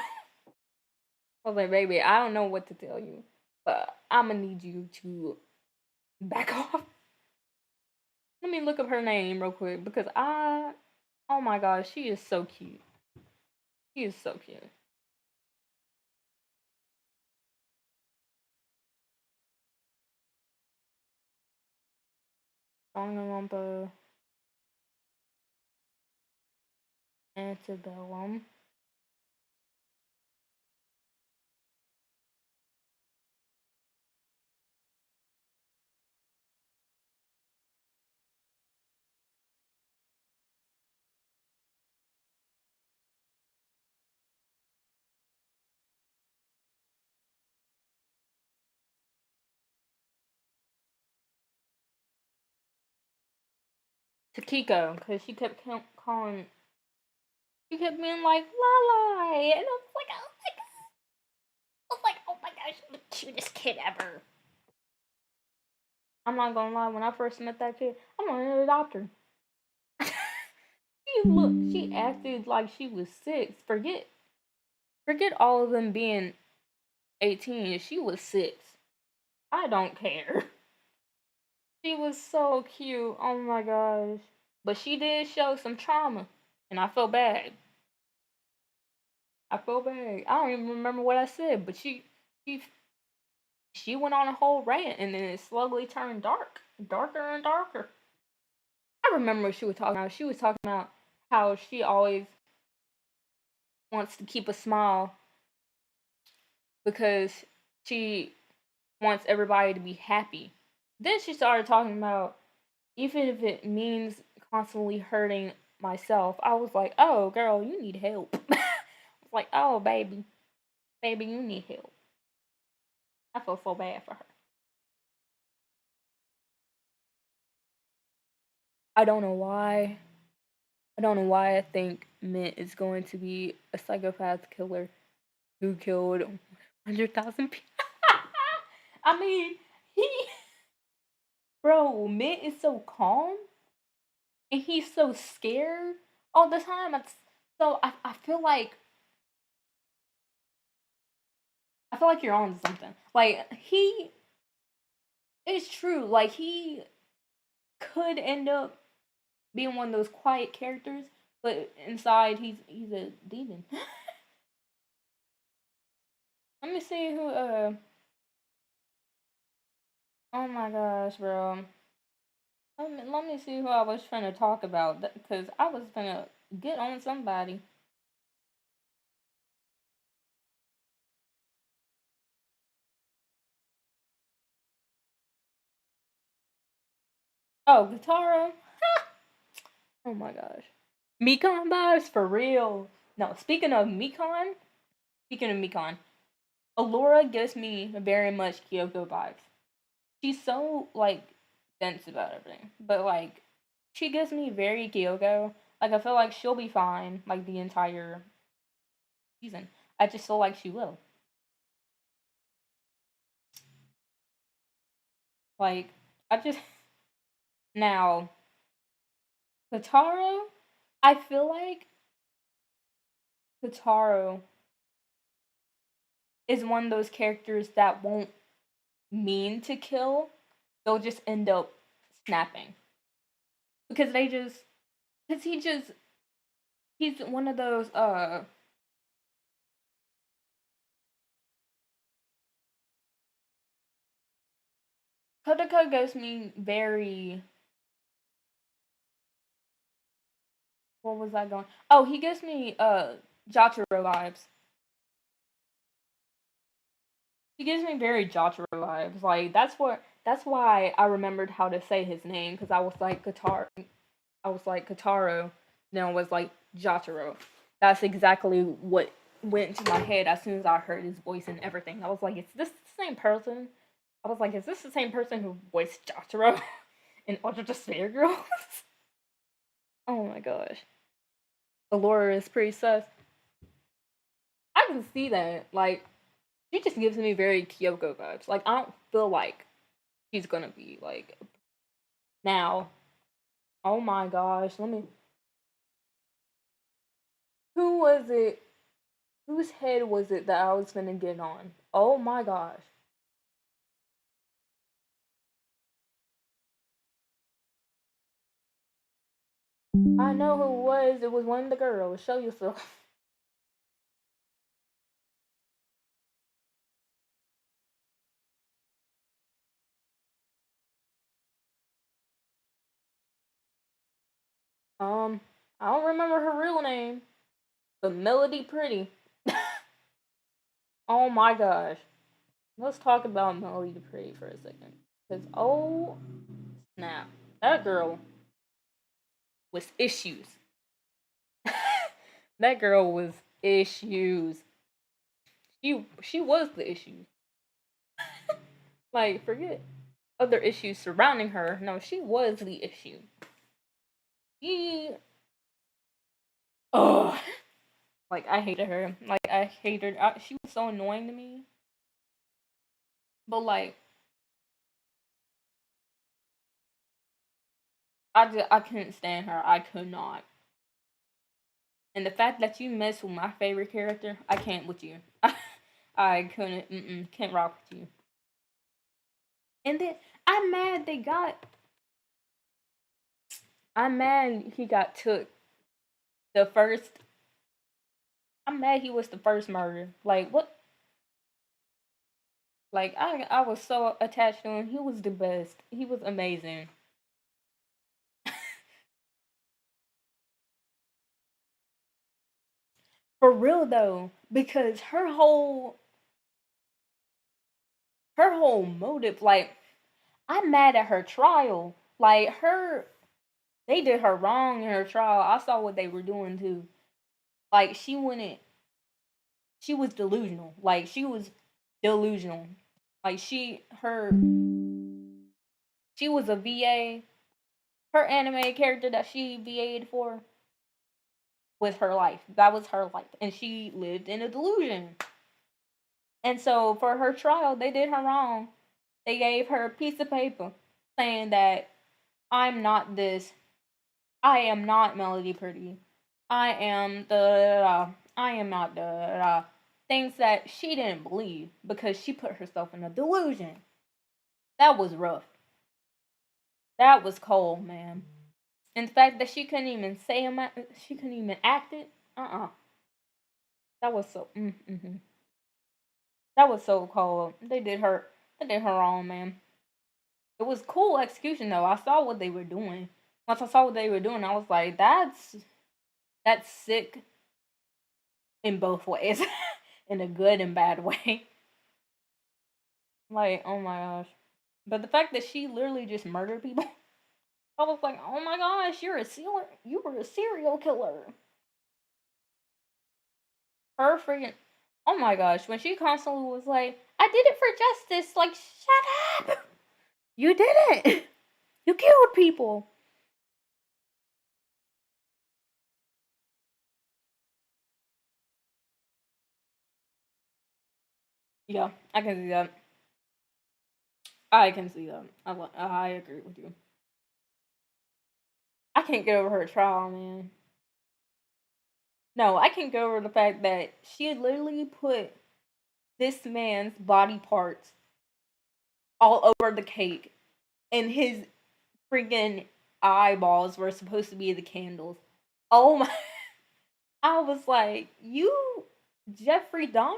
S1: I was like, baby, I don't know what to tell you, but I'm gonna need you to back off. Let me look up her name real quick because oh my gosh, she is so cute. She is so cute. Danganronpa Antebellum. Takiko, because she kept calling. She kept being like Lala, and I was like, oh my god. I was like, oh my gosh, the cutest kid ever. I'm not gonna lie, when I first met that kid, I wanted to adopt her. She acted like she was 6. Forget all of them being 18. She was 6. I don't care. She was so cute. Oh my gosh. But she did show some trauma, and I felt bad. I felt bad. I don't even remember what I said, but she she went on a whole rant, and then it slowly turned darker and darker. I remember what she was talking about. She was talking about how she always wants to keep a smile because she wants everybody to be happy. Then she started talking about even if it means constantly hurting myself. I was like, oh girl, you need help. I was like, oh baby, you need help. I feel so bad for her. I don't know why. I don't know why I think Mint is going to be a psychopath killer who killed 100,000 people. I mean, he, bro, Mint is so calm and he's so scared all the time. So I feel like you're on something. Like it's true. Like he could end up being one of those quiet characters, but inside he's a demon. Let me see who. Oh my gosh, bro. Let me see who I was trying to talk about because I was gonna get on somebody. Oh, Guitar. Oh my gosh. Mekon vibes for real. No, speaking of Mekon, Alora gives me very much Kyoko vibes. She's so like dense about everything, but like she gives me very Kyoko. Like, I feel like she'll be fine, like, the entire season. I just feel like she will. Like, I just now Kataro, I feel like Kataro is one of those characters that won't mean to kill. They'll just end up snapping. Because he's one of those Kodaka gives me very, what was I going? Oh, he gives me Jotaro vibes. He gives me very Jotaro vibes. Like, that's why I remembered how to say his name, because I was like Kataro, then I was like Jotaro. That's exactly what went into my head as soon as I heard his voice and everything. I was like, is this the same person? I was like, is this the same person who voiced Jotaro in Ultra Despair Girls? Oh my gosh. Allura is pretty sus. I can see that. Like, she just gives me very Kyoko vibes. Like, I don't feel like she's gonna be like now. Oh my gosh, let me. Who was it? Whose head was it that I was gonna get on? Oh my gosh. I know who it was. It was one of the girls. Show yourself. Um, I don't remember her real name, but Melody Pretty. Oh my gosh. Let's talk about Melody Pretty for a second. Because, oh snap. That girl was issues. That girl was issues. She was the issue. Like, forget other issues surrounding her. No, she was the issue. She, oh, like I hated her. Like I hated her. She was so annoying to me. But like, I couldn't stand her. I could not. And the fact that you mess with my favorite character, I can't with you. I couldn't. Can't rock with you. And then I'm mad they got. I'm mad he got took the first. I'm mad he was the first murder. Like what? Like I was so attached to him. He was the best. He was amazing. For real though, because her whole motive, like I'm mad at her trial. Like they did her wrong in her trial. I saw what they were doing too. Like she was delusional. Like she was delusional. Like she was a VA. Her anime character that she VA'd for was her life. That was her life. And she lived in a delusion. And so for her trial, they did her wrong. They gave her a piece of paper saying that I'm not this. I am not Melody Pretty. I am the. I am not the. Things that she didn't believe because she put herself in a delusion. That was rough. That was cold, man. And the fact that she couldn't even say him, she couldn't even act it. That was so. That was so cold. They did her. They did her wrong, man. It was cool execution though. I saw what they were doing. Once I saw what they were doing, I was like, that's sick in both ways, in a good and bad way. Like, oh my gosh. But the fact that she literally just murdered people, I was like, oh my gosh, you were a serial killer. Her freaking, oh my gosh, when she constantly was like, I did it for justice. Like, shut up. You did it. You killed people. Yeah, I can see that. I can see that. I agree with you. I can't get over her trial, man. No, I can't get over the fact that she had literally put this man's body parts all over the cake, and his freaking eyeballs were supposed to be the candles. Oh my! I was like, you, Jeffrey Dahmer?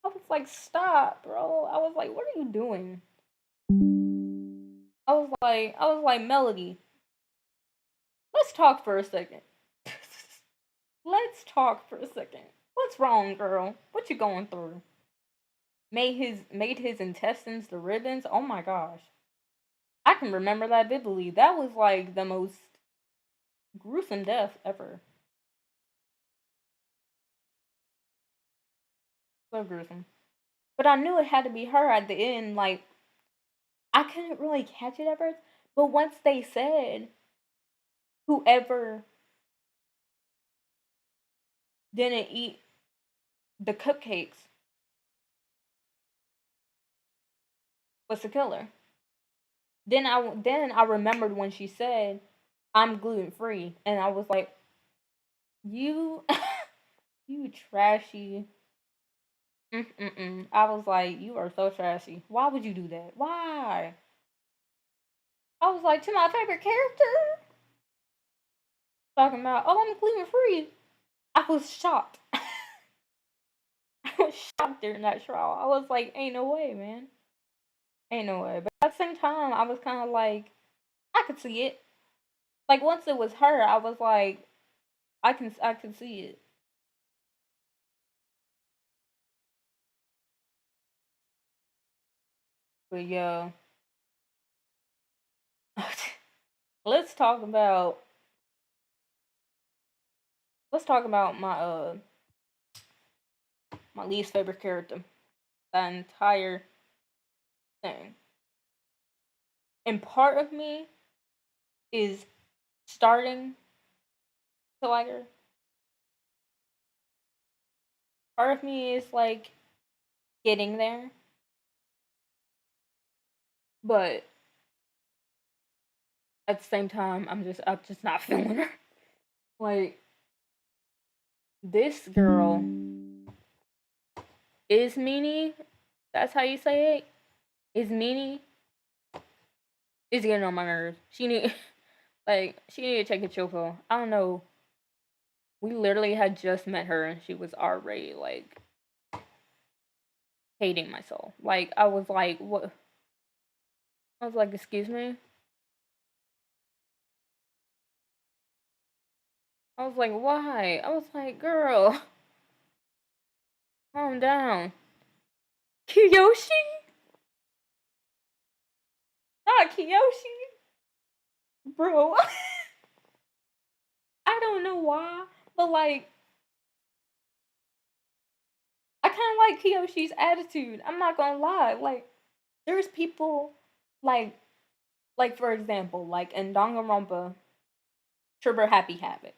S1: I was like, stop, bro. I was like, what are you doing? I was like, Melody, let's talk for a second. Let's talk for a second. What's wrong, girl? What you going through? Made his intestines the ribbons. Oh my gosh, I can remember that vividly. That was like the most gruesome death ever. So gruesome. But I knew it had to be her at the end. Like I couldn't really catch it at first, but once they said whoever didn't eat the cupcakes was the killer. Then I remembered when she said, "I'm gluten free," and I was like, "You, you trashy." Mm-mm-mm. I was like, "You are so trashy. Why would you do that? Why?" I was like, "To my favorite character." Talking about, "Oh, I'm gluten free." I was shocked. I was shocked during that trial. I was like, "Ain't no way, man. Ain't no way." But at the same time, I was kind of like, I could see it. Like once it was her, I was like, I can see it. But yeah, let's talk about let's talk about my least favorite character. That entire thing. And part of me is starting to like her. Part of me is like getting there, but at the same time, I'm just not feeling her. Like this girl is meanie. That's how you say it. Is meanie. Is getting on my nerves. She need to take a chill pill. I don't know. We literally had just met her and she was already like hating my soul. Like I was like, what? I was like, excuse me. I was like, why? I was like, girl, calm down. Kiyoshi? Not Kiyoshi, bro. I don't know why, but like, I kind of like Kiyoshi's attitude. I'm not gonna lie. Like, there's people like, like for example, like in Danganronpa, Trigger Happy Havoc,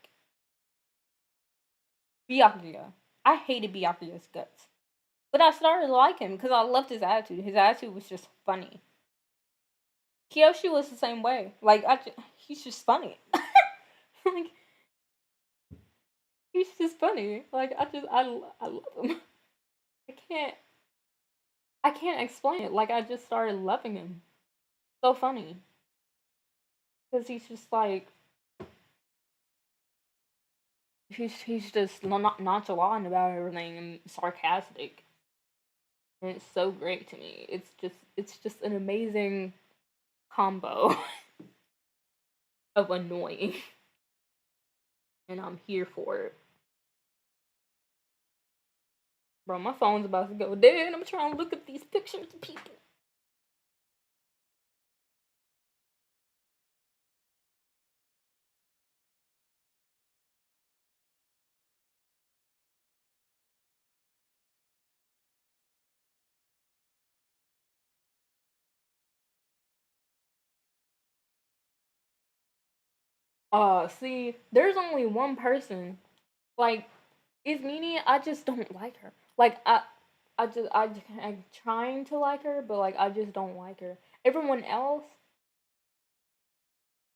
S1: Byakuya. I hated Byakuya's guts, but I started to like him because I loved his attitude. His attitude was just funny. Kiyoshi was the same way. Like, he's just funny. Like, he's just funny. Like, I love him. I can't, I can't explain it. Like, I just started loving him. So funny because he's just like he's just not nonchalant about everything and sarcastic, and it's so great to me. It's just an amazing combo of annoying, and I'm here for it. Bro, my phone's about to go dead. I'm trying to look at these pictures of people. See, there's only one person. Like, is Nini? I just don't like her. Like, I'm trying to like her, but like I just don't like her. Everyone else,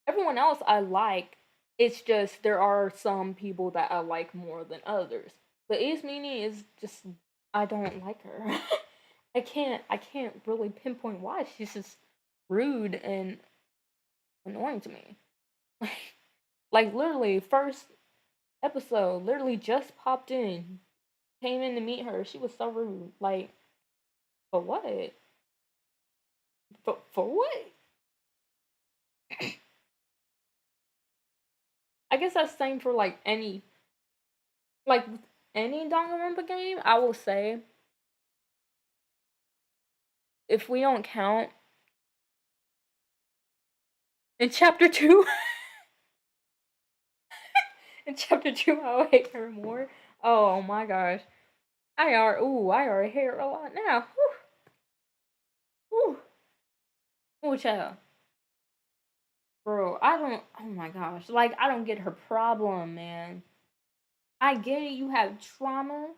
S1: everyone else I like. It's just there are some people that I like more than others. But Ismini is just I don't like her. I can't really pinpoint why. She's just rude and annoying to me. Like literally first episode, literally just popped in, came in to meet her. She was so rude. Like for what? For what? I guess that's the same for like any Danganronpa game. I will say if we don't count in chapter two, in chapter two, I'll hate her more. Oh my gosh, I already hate her a lot now. Whew, whew, child. Bro, I don't. Oh my gosh, like I don't get her problem, man. I get it, you have trauma,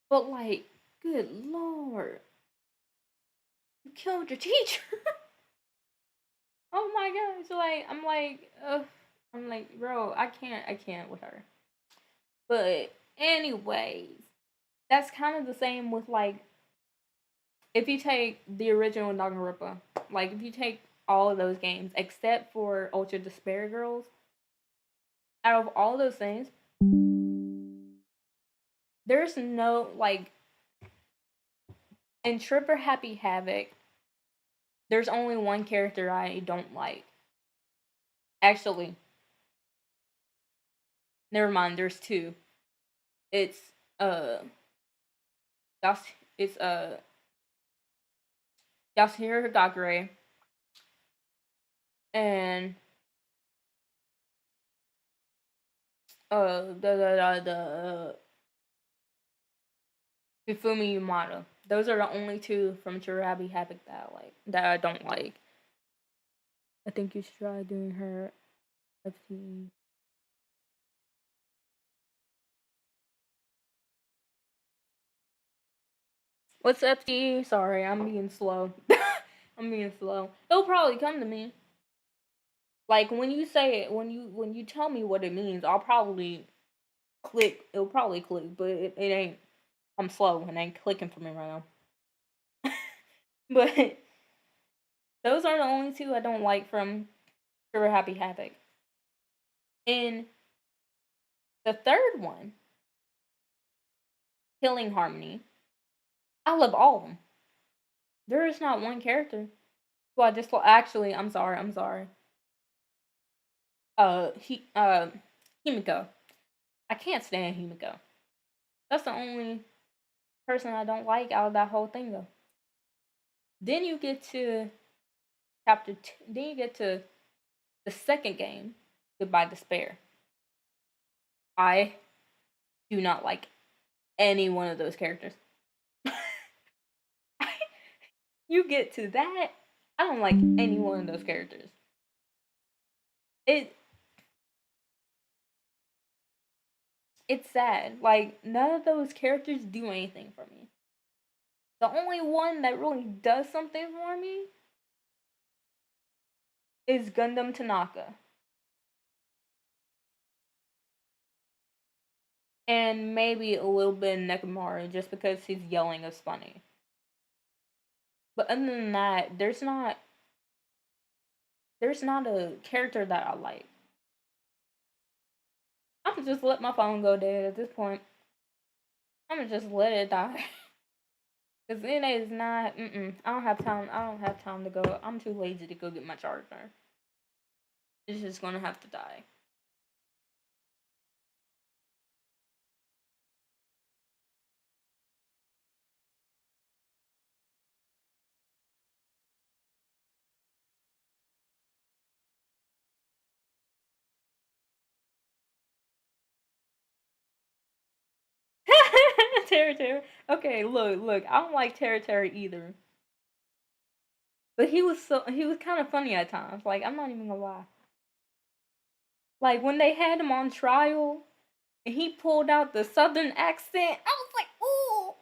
S1: but like, good lord, you killed your teacher. Oh my gosh, like I'm like, bro, I can't with her. But anyways, that's kind of the same with like if you take the original Danganronpa, like if you take all of those games except for Ultra Despair Girls, out of all those things, there's no like in Tripper Happy Havoc, there's only one character I don't like. Actually, never mind, there's two. It's uh Yas it's Yasuhiro Higakure and the Hifumi Yamada. Those are the only two from Chirabi Havoc that I like that I don't like. I think you should try doing her FTE. What's FTE? Sorry, I'm being slow. I'm being slow. It'll probably come to me. Like when you say it, when you tell me what it means, I'll probably click. It'll probably click, but it ain't. I'm slow and ain't clicking for me right now. But those are the only two I don't like from Trigger Happy Havoc. In the third one, Killing Harmony, I love all of them. There is not one character who I just actually. I'm sorry. Himiko. I can't stand Himiko. That's the only person I don't like out of that whole thing though. Then you get to chapter. Then you get to the second game, Goodbye Despair. I do not like any one of those characters. You get to that, I don't like any one of those characters. It it's sad. Like none of those characters do anything for me. The only one that really does something for me is Gundam Tanaka. And maybe a little bit of Nekomaru just because his yelling is funny. But other than that, there's not a character that I like. I'm gonna just let my phone go dead at this point. I'm gonna just let it die. Cause it is not. I don't have time. I don't have time to go. I'm too lazy to go get my charger. It's just gonna have to die. Terry. Okay, look. I don't like Terry either. But he was kind of funny at times. Like I'm not even gonna lie. Like when they had him on trial and he pulled out the southern accent, I was like, ooh.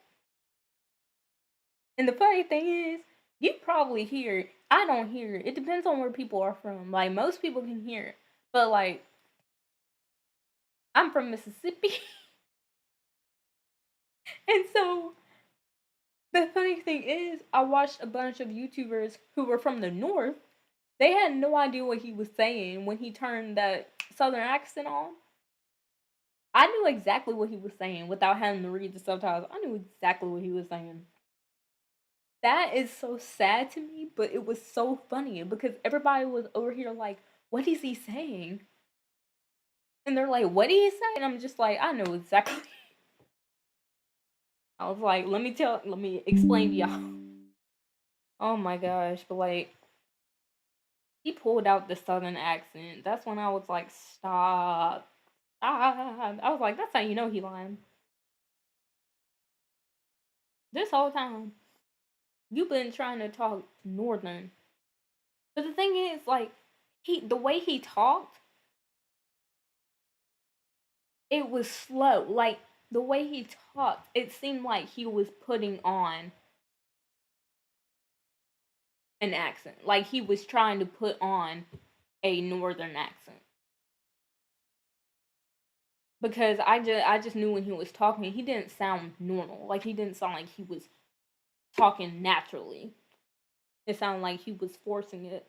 S1: And the funny thing is, you probably hear it. I don't hear it. It depends on where people are from. Like, most people can hear it. But, like, I'm from Mississippi. And so, the funny thing is, I watched a bunch of YouTubers who were from the North. They had no idea what he was saying when he turned that Southern accent on. I knew exactly what he was saying without having to read the subtitles. I knew exactly what he was saying. That is so sad to me, but it was so funny because everybody was over here like, what is he saying? And they're like, what did he say? And I'm just like, I know exactly. I was like, let me explain to y'all. Oh my gosh, but like, he pulled out the Southern accent. That's when I was like, stop. Stop. I was like, that's how you know he lying. This whole time, you've been trying to talk Northern. But the thing is, like, the way he talked, it was slow. Like, the way he talked, it seemed like he was putting on an accent. Like he was trying to put on a northern accent. Because I just knew when he was talking, he didn't sound normal. Like he didn't sound like he was talking naturally. It sounded like he was forcing it.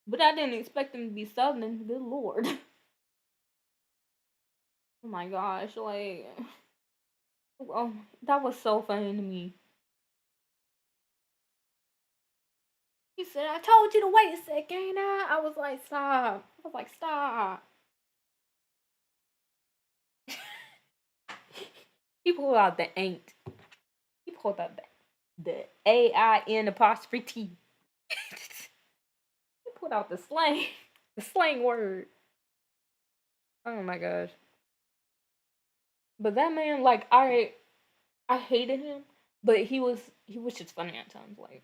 S1: But I didn't expect him to be southern. Good lord. Oh my gosh, like, oh, that was so funny to me. He said, I told you to wait a second. I was like, stop. I was like, stop. He pulled out the ain't. He pulled out the AIN apostrophe T. He pulled out the slang. The slang word. Oh my gosh. But that man, like, I hated him, but he was just funny at times. Like,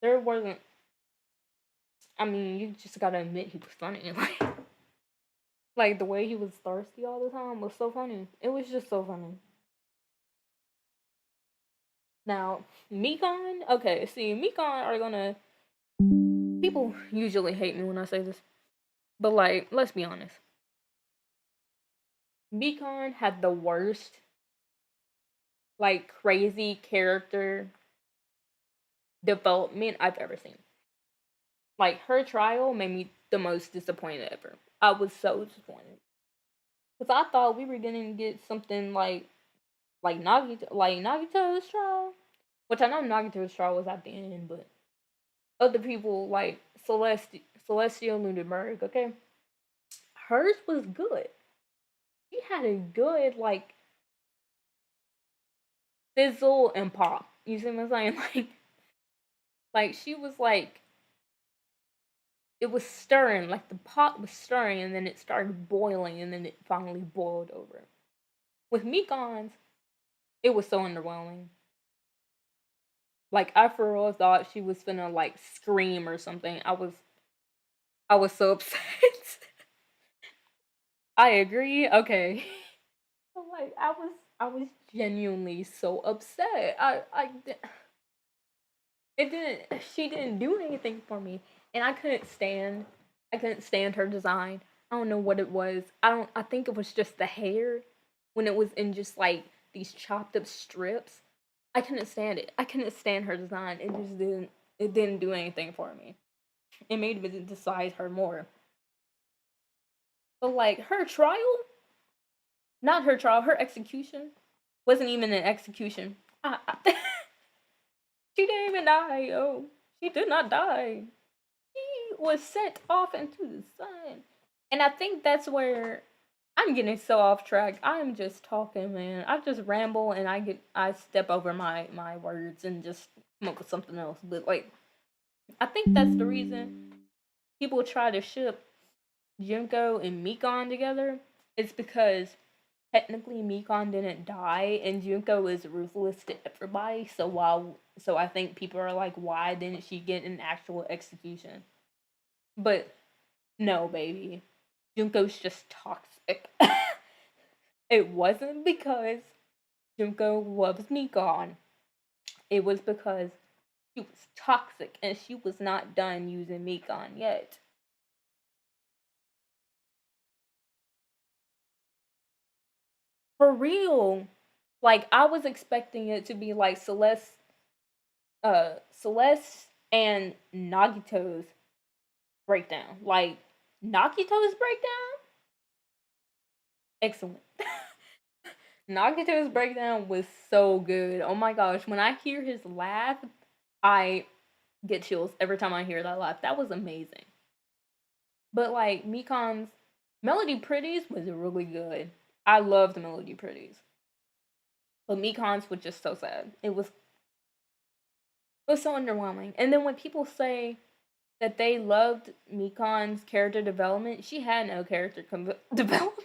S1: there wasn't, I mean, you just gotta admit he was funny. Like the way he was thirsty all the time was so funny. It was just so funny. Now, Mekon, okay, see, Mekon are gonna, people usually hate me when I say this, but like, let's be honest. Mekon had the worst, like, crazy character development I've ever seen. Like, her trial made me the most disappointed ever. I was so disappointed. Because I thought we were gonna get something like Nagito's trial. Which I know Nagito's trial was at the end, but other people like Celestial Lunenburg, okay? Hers was good. She had a good like fizzle and pop. You see what I'm saying? Like she was like it was stirring, like the pot was stirring and then it started boiling and then it finally boiled over. With Mekon's, it was so underwhelming. Like I for real thought she was gonna like scream or something. I was so upset. I agree. Okay. So like I was genuinely so upset. It didn't she didn't do anything for me and I couldn't stand her design. I don't know what it was. I think it was just the hair when it was in just like these chopped up strips. I couldn't stand it. I couldn't stand her design. It didn't do anything for me. It made me despise her more. But like her trial, not her trial, her execution wasn't even an execution. She didn't even die. Oh, she did not die. She was sent off into the sun. And I think that's where I'm getting so off track. I'm just talking, man. I just ramble and I step over my words and just come up with something else. But like I think that's the reason people try to ship Junko and Mekon together. It's because technically Mekon didn't die and Junko is ruthless to everybody. So I think people are like, why didn't she get an actual execution? But no, baby. Junko's just toxic. It wasn't because Junko loves Mekon. it was because she was toxic and she was not done using Mikan yet. For real. Like I was expecting it to be like Celeste and Nagito's breakdown. Like Nagito's breakdown? Excellent. Nagito's breakdown was so good. Oh my gosh, when I hear his laugh, I get chills every time I hear that laugh. That was amazing. But like Mikan's Melody Pretties was really good. I loved Melody Pretties. But Mikan's was just so sad. It was so underwhelming. And then when people say that they loved Mikan's character development, she had no character development.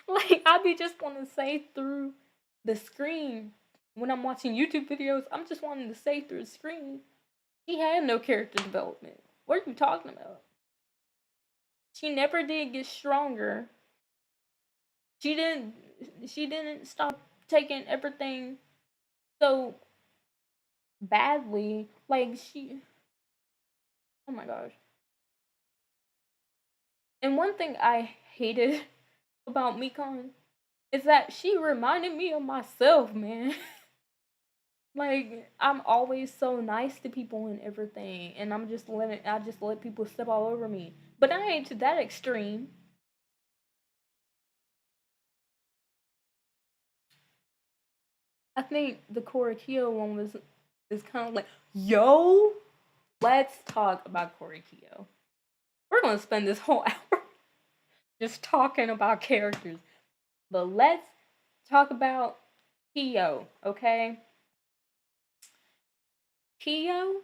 S1: Like I be just want to say through the screen when I'm watching YouTube videos, I'm just wanting to say through the screen, she had no character development. What are you talking about? She never did get stronger. She didn't she didn't stop taking everything so badly. Like she oh my gosh. And one thing I hated about Mikan is that she reminded me of myself, man. Like I'm always so nice to people and everything, and I just let people step all over me. But I ain't to that extreme. I think the Korikio one was is kind of like, yo, let's talk about Korikio. We're gonna spend this whole hour just talking about characters, but let's talk about Kyo, okay? Kyo,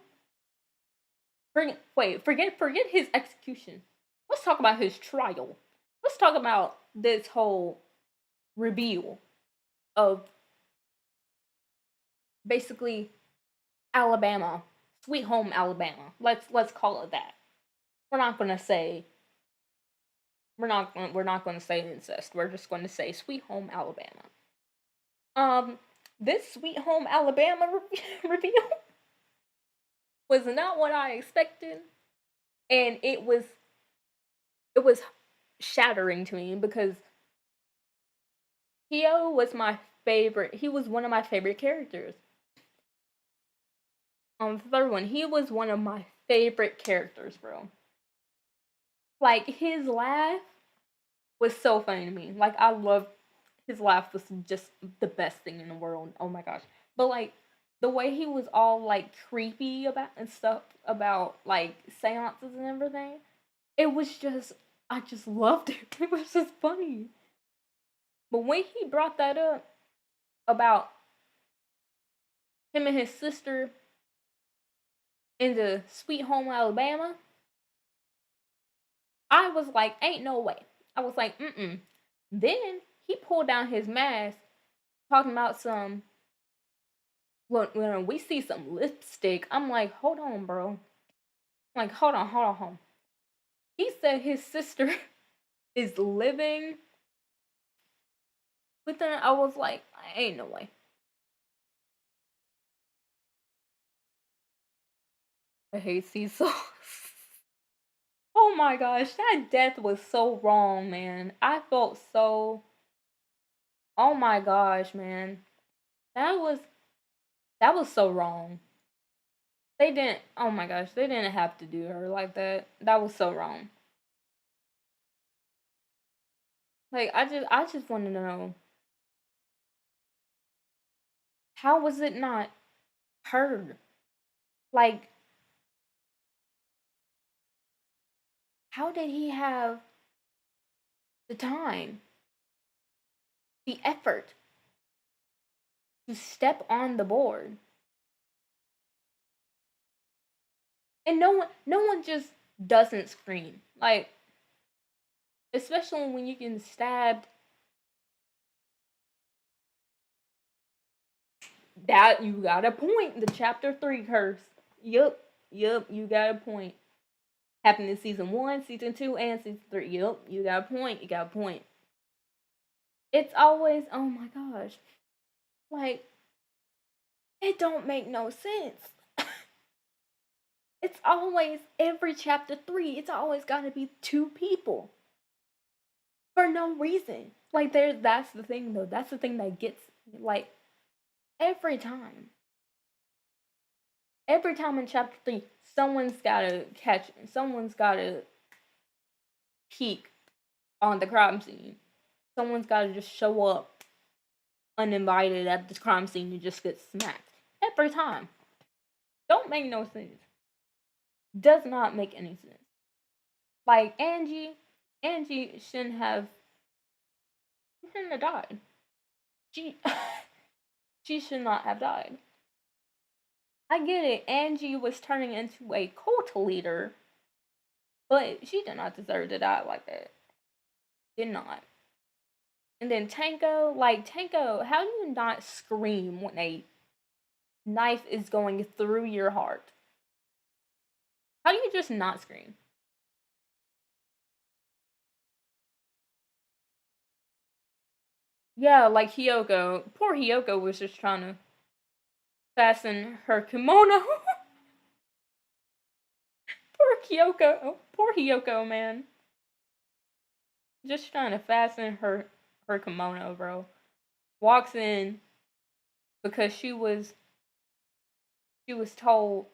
S1: forget his execution. Let's talk about his trial. Let's talk about this whole reveal of basically Alabama, Sweet Home Alabama. Let's call it that. We're not gonna say we're not gonna say incest. We're just gonna say Sweet Home Alabama. Um, this Sweet Home Alabama reveal was not what I expected, and it was shattering to me because Kyo was my favorite. He was one of my favorite characters. On the third one, he was one of my favorite characters, bro. Like his laugh was so funny to me. Like I love his laugh was just the best thing in the world. Oh my gosh. But like the way he was all like creepy about and stuff about like seances and everything, it was just I just loved it. It was just funny. But when he brought that up about him and his sister in the Sweet Home Alabama, I was like, ain't no way. I was like, mm-mm. Then he pulled down his mask, talking about some. When we see some lipstick, I'm like, hold on, bro. I'm like, hold on. He said his sister is living with them. I was like, ain't no way. I hate Cecil. Oh my gosh, that death was so wrong, man. I felt so. Oh my gosh, man. That was that was so wrong. They didn't. Oh my gosh, they didn't have to do her like that. That was so wrong. Like I just want to know how was it not her? Like how did he have the time, the effort to step on the board? And no one just doesn't scream. Like especially when you get stabbed. That you got a point. The chapter 3 curse. Yup, you got a point. Happened in season 1, season 2, and season 3. Yup, you got a point. You got a point. It's always oh my gosh. Like It don't make no sense. It's always every chapter 3, it's always gotta be 2 people. For no reason. Like that's the thing though. That's the thing that gets like every time. Every time in chapter 3, someone's gotta peek on the crime scene. Someone's gotta just show up uninvited at the crime scene and just get smacked. Every time. Don't make no sense. Does not make any sense. Like Angie shouldn't have died. She she should not have died. I get it. Angie was turning into a cult leader, but she did not deserve to die like that. Did not. And then Tango, how do you not scream when a knife is going through your heart? How do you just not scream? Yeah, like Hiyoko. Poor Hiyoko was just trying to fasten her kimono. Poor Hiyoko, man. Just trying to fasten her kimono, bro. Walks in because she was told,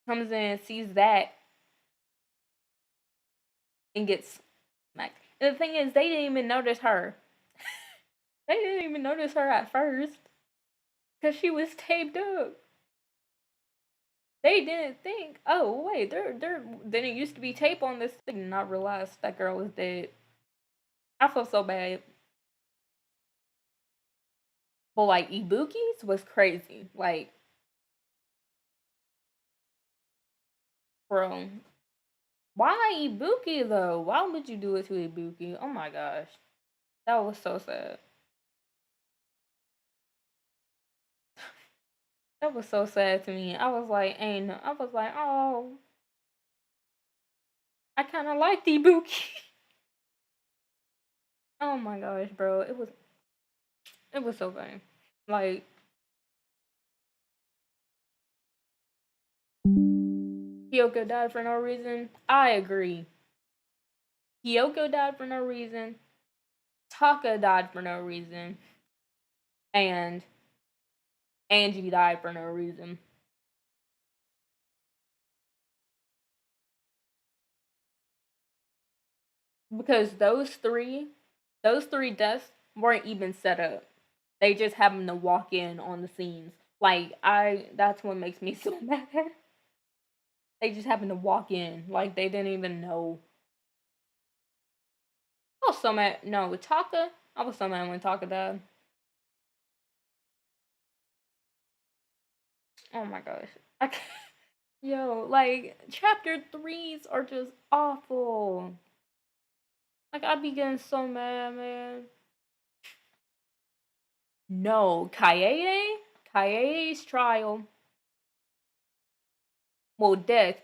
S1: comes in, sees that, and gets smacked. And the thing is, they didn't even notice her. They didn't even notice her at first because she was taped up. They didn't think, oh wait, there didn't used to be tape on this. They did not realize that girl was dead. I feel so bad. But like Ibuki's was crazy. Like, bro, why Ibuki though? Why would you do it to Ibuki? Oh my gosh, that was so sad. That was so sad to me. I was like, ain't. I was like, oh, I kind of liked Ibuki. Oh my gosh, bro, it was so funny. Like, Kyoko died for no reason. I agree. Kyoko died for no reason. Taka died for no reason. And Angie died for no reason. Because those three deaths weren't even set up. They just happened to walk in on the scenes. Like, that's what makes me so mad. They just happened to walk in. Like, they didn't even know. I was so mad. No, with Taka, I was so mad when Taka died. Oh my gosh. I can't. Yo, like, chapter 3s are just awful. Like, I be getting so mad, man. No, Kaede's trial, well, death.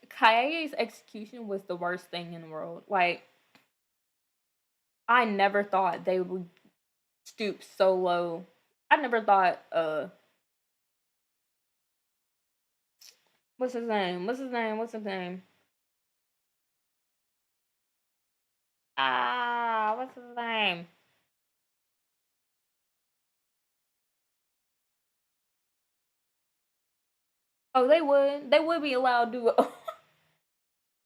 S1: Kaede's execution was the worst thing in the world. Like, I never thought they would stoop so low. I never thought, what's his name? What's his name? Oh, they would be allowed duo.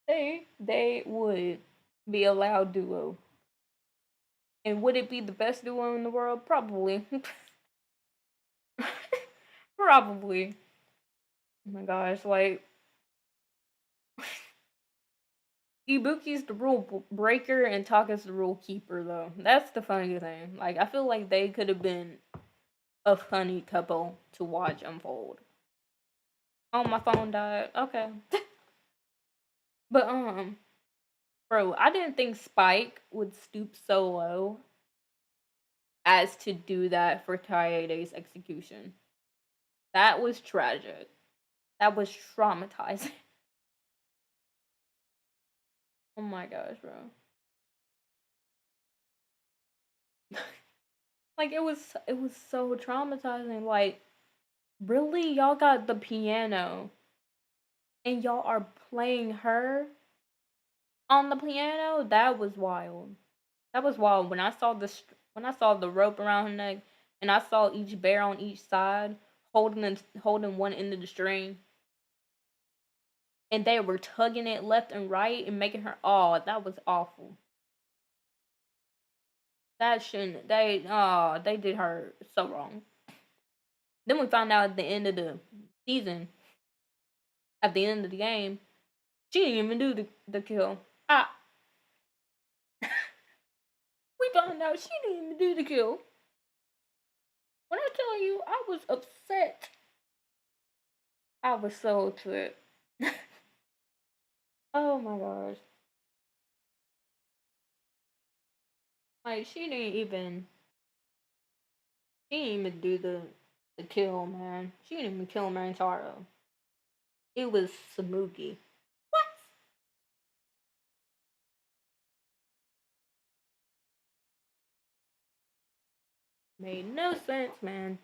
S1: They would be allowed duo. And would it be the best duo in the world? Probably. Probably. Oh my gosh, like, Ibuki's the rule breaker and Taka's the rule keeper, though. That's the funny thing. Like, I feel like they could have been a funny couple to watch unfold. Oh, my phone died. Okay. But, bro, I didn't think Spike would stoop so low as to do that for Kaede's execution. That was tragic. That was traumatizing. Oh my gosh, bro. Like it was so traumatizing. Like really, y'all got the piano and y'all are playing her on the piano. That was wild. That was wild. When I saw the rope around her neck, and I saw each bear on each side holding one end of the string, and they were tugging it left and right and making her. Oh, that was awful. That shouldn't. They did her so wrong. Then we found out at the end of the season, at the end of the game, she didn't even do the kill. Ah, we found out she didn't even do the kill. When I tell you, I was upset. I was so upset. Oh my gosh. Like she didn't even do the kill, man. She didn't even kill Marantaro. It was Samugi. What? Made no sense, man.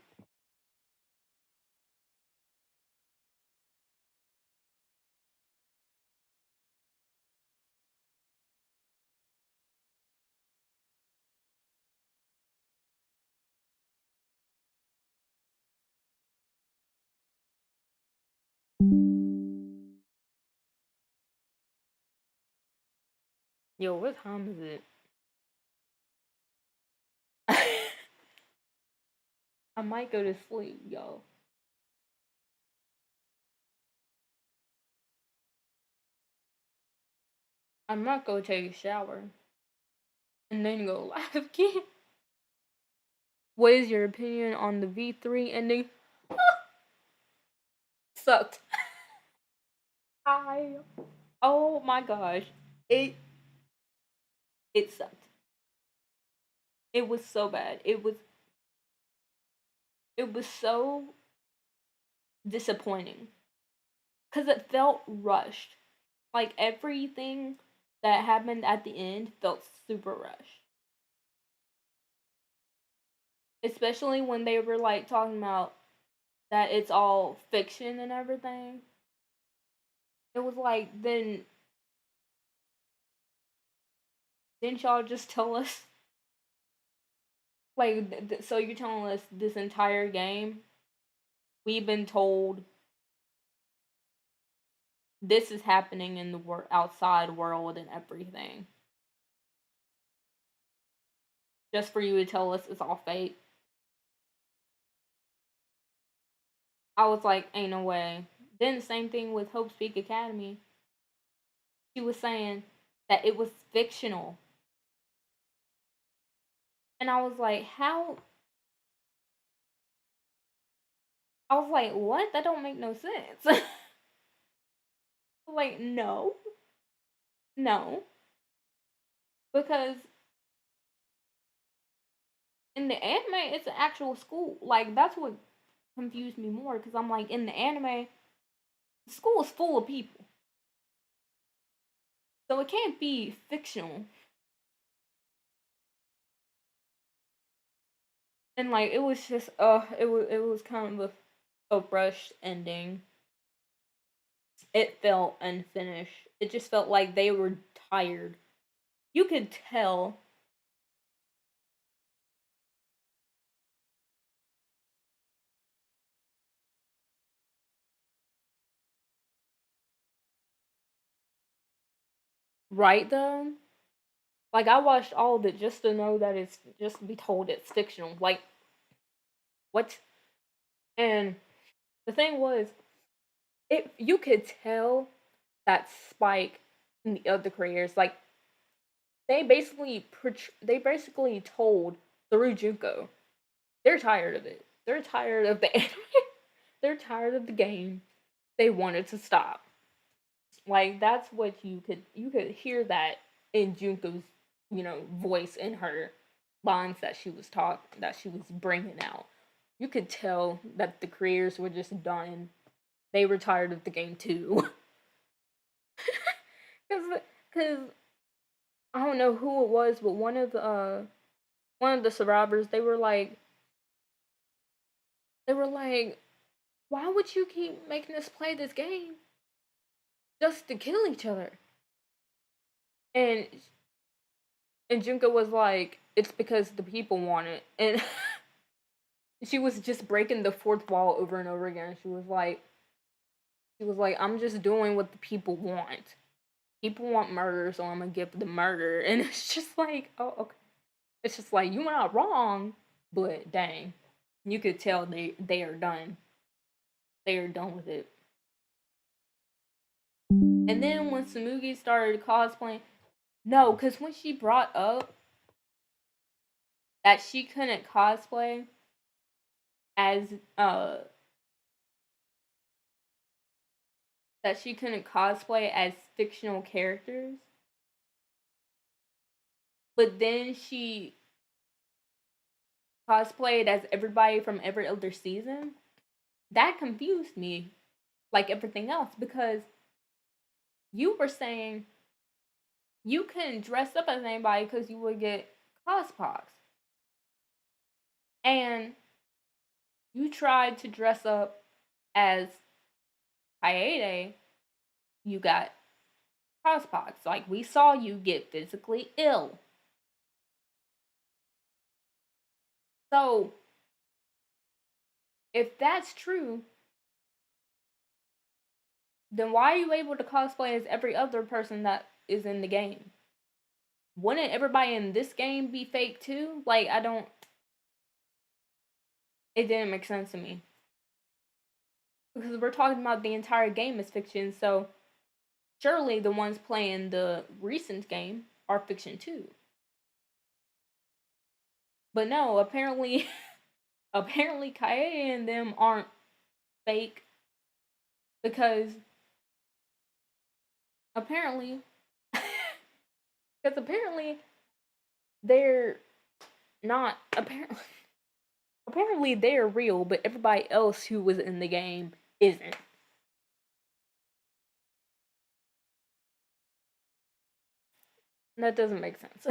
S1: Yo, what time is it? I might go to sleep, yo. I might go take a shower and then go live again. What is your opinion on the V3 ending? Sucked. I Oh my gosh. It it sucked. It was so bad. It was so disappointing cuz it felt rushed. Like everything that happened at the end felt super rushed. Especially when they were like talking about that it's all fiction and everything. It was like then didn't y'all just tell us like so you're telling us this entire game we've been told this is happening in the outside world and everything just for you to tell us it's all fake. I was like, ain't no way. Then the same thing with Hope Speak Academy. She was saying that it was fictional. And I was like, how? I was like, what? That don't make no sense. Like, no, no. Because in the anime, it's an actual school. Like, that's what confused me more. Because I'm like, in the anime, the school is full of people. So it can't be fictional. And like, it was just, it was kind of a rushed ending. It felt unfinished. It just felt like they were tired. You could tell. Right though? Like I watched all of it just to know that it's just to be told it's fictional. Like what? And the thing was, it you could tell that Spike and the other creators like they basically told through Junko they're tired of it. They're tired of the anime. They're tired of the game. They wanted to stop. Like that's what you could hear that in Junko's voice in her lines that she was bringing out. You could tell that the creators were just done. They were tired of the game too. Cause I don't know who it was, but one of one of the survivors, they were like, why would you keep making us play this game just to kill each other? And Junko was like, it's because the people want it. And she was just breaking the fourth wall over and over again. She was like, I'm just doing what the people want. People want murder, so I'm gonna give them murder. And it's just like, oh, okay. It's just like, you're not wrong, but dang, you could tell they are done. They are done with it. And then when Samugi started cosplaying, no, because when she brought up that she couldn't cosplay as fictional characters, but then she cosplayed as everybody from every other season, that confused me like everything else, because you were saying you couldn't dress up as anybody because you would get cospox. And you tried to dress up as Kaede, you got cospox. Like, we saw you get physically ill. So, if that's true, then why are you able to cosplay as every other person that is in the game? Wouldn't everybody in this game be fake too? Like, it didn't make sense to me. Because we're talking about the entire game is fiction, so surely the ones playing the recent game are fiction too. But no, apparently apparently Kaede and them aren't fake, because apparently because apparently they're not apparently they're real, but everybody else who was in the game isn't. That doesn't make sense.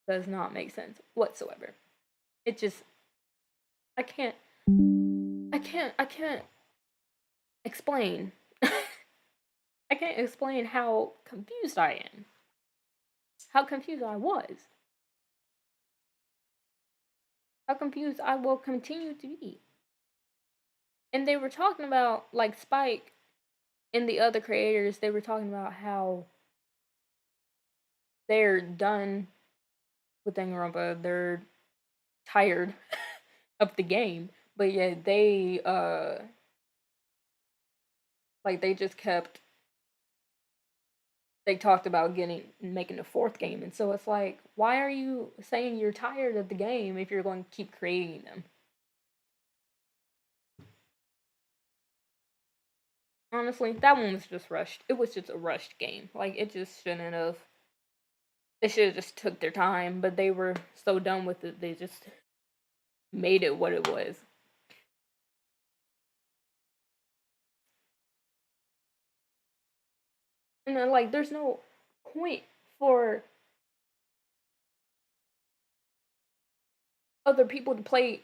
S1: Does not make sense whatsoever. It just, I can't I can't explain. I can't explain how confused I am. How confused I was. How confused I will continue to be. And they were talking about, like, Spike and the other creators, they were talking about how they're done with Danganronpa. They're tired of the game. But yeah, they just kept, they talked about making a fourth game, and so it's like, why are you saying you're tired of the game if you're going to keep creating them? Honestly, that one was just rushed. It was just a rushed game. Like, it just shouldn't have. They should have just took their time, but they were so done with it, they just made it what it was. And then, like, there's no point for other people to play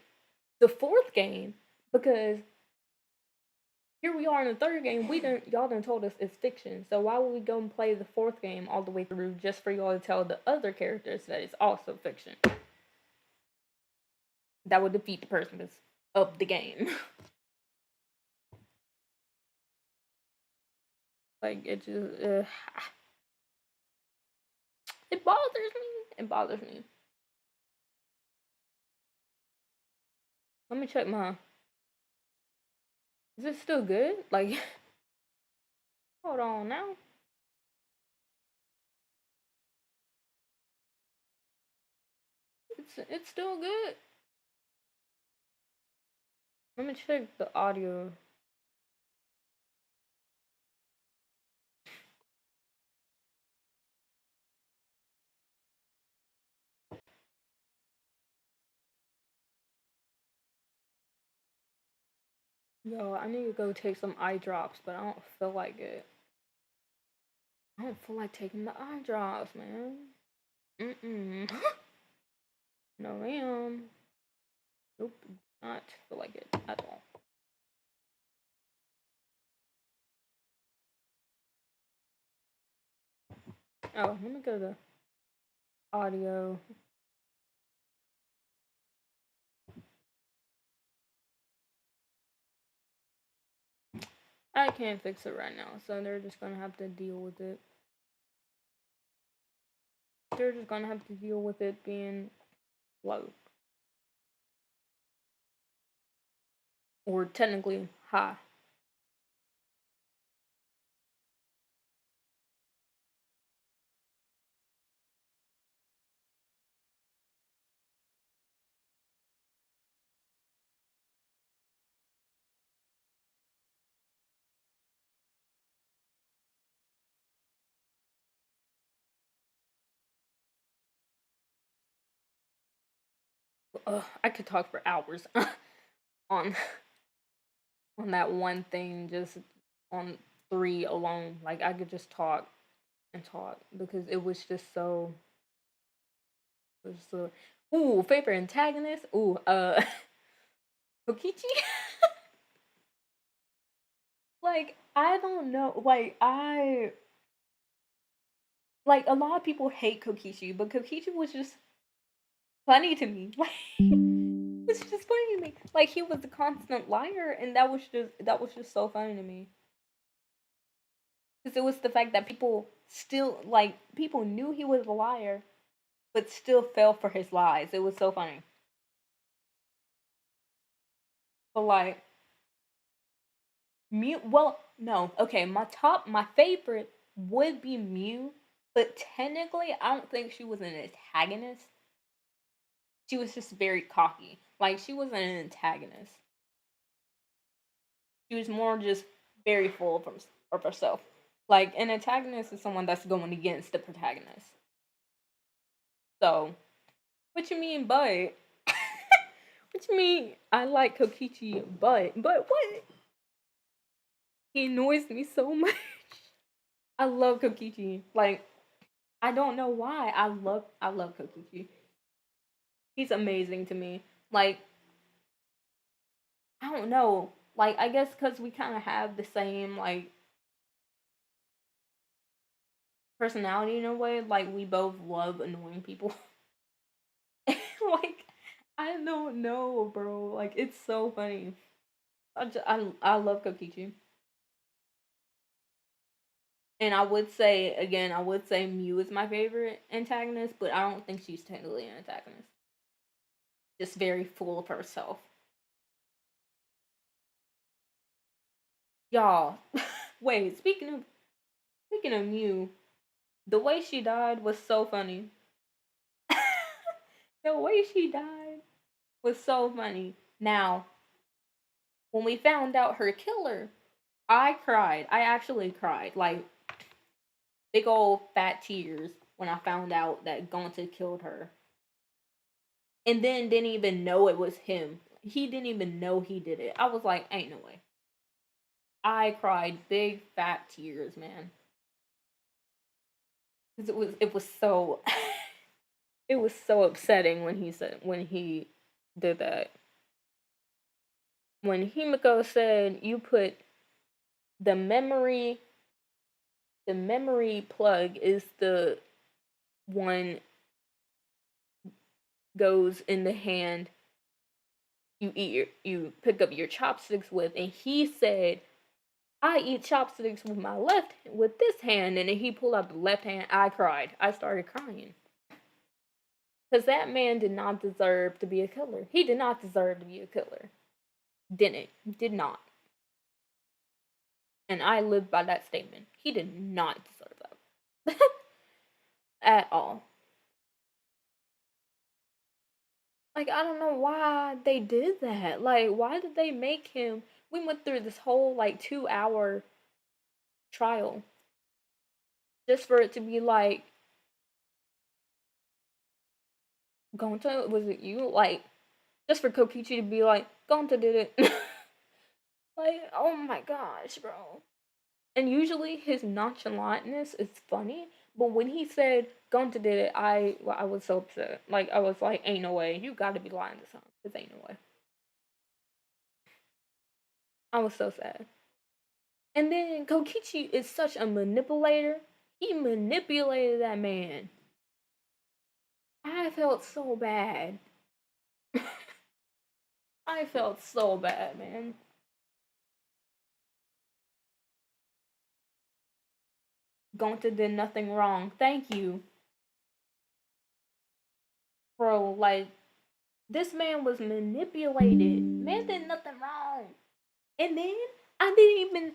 S1: the fourth game, because here we are in the third game. Y'all done told us it's fiction. So why would we go and play the fourth game all the way through just for y'all to tell the other characters that it's also fiction? That would defeat the purpose of the game. Like, it just it bothers me. It bothers me. Let me check my. Is it still good? Like, hold on now. It's still good. Let me check the audio. Yo, I need to go take some eye drops, but I don't feel like it. I don't feel like taking the eye drops, man. Mm-mm. No, ma'am. Nope. Not feel like it at all. Oh, let me go to audio. I can't fix it right now, so they're just gonna have to deal with it. They're just gonna have to deal with it being low. Or technically high. I could talk for hours on on that one thing, just on three alone. Like I could just talk and talk because it was just so. It was so. Ooh, favorite antagonist. Ooh, Kokichi. Like I don't know. Like a lot of people hate Kokichi, but Kokichi was just funny to me. Like it's just funny to me. Like he was a constant liar, and that was just so funny to me. Because it was the fact that people knew he was a liar, but still fell for his lies. It was so funny. But like Mew, well, no, okay, my favorite would be Mew, but technically, I don't think she was an antagonist. She was just very cocky. Like she wasn't an antagonist. She was more just very full of herself. Like an antagonist is someone that's going against the protagonist. So, what you mean, but? What you mean? I like Kokichi, but what? He annoys me so much. I love Kokichi. Like I don't know why. I love Kokichi. He's amazing to me. Like I don't know. Like I guess because we kind of have the same like personality in a way. Like we both love annoying people. Like I don't know, bro. Like it's so funny. I love Kokichi. And I would say again, I would say Mew is my favorite antagonist, but I don't think she's technically an antagonist. Just very full of herself. Y'all, wait. Speaking of Mew, the way she died was so funny. The way she died was so funny. Now, when we found out her killer, I cried. I actually cried. Like big old fat tears when I found out that Gonta killed her. And then didn't even know it was him. He didn't even know he did it. I was like, ain't no way. I cried big fat tears, man. Cuz it was so it was so upsetting when he did that. When Himiko said you put the memory the memory plug is the one goes in the hand you pick up your chopsticks with, and he said I eat chopsticks with my left with this hand, and then he pulled out the left hand. I cried. I started crying because that man did not deserve to be a killer. He did not deserve to be a killer. Didn't did not, and I live by that statement. He did not deserve that at all. Like I don't know why they did that. Like why did they make him? We went through this whole like 2 hour trial just for it to be like, Gonta, was it you? Like just for Kokichi to be like, Gonta did it. Like oh my gosh, bro. And usually his nonchalantness is funny, but when he said Gunta did it, I was so upset. Like I was like, ain't no way. You got to be lying to something. This ain't no way. I was so sad. And then Kokichi is such a manipulator. He manipulated that man. I felt so bad. I felt so bad, man. Gonta did nothing wrong. Thank you, bro. Like this man was manipulated. Man did nothing wrong. And then I didn't even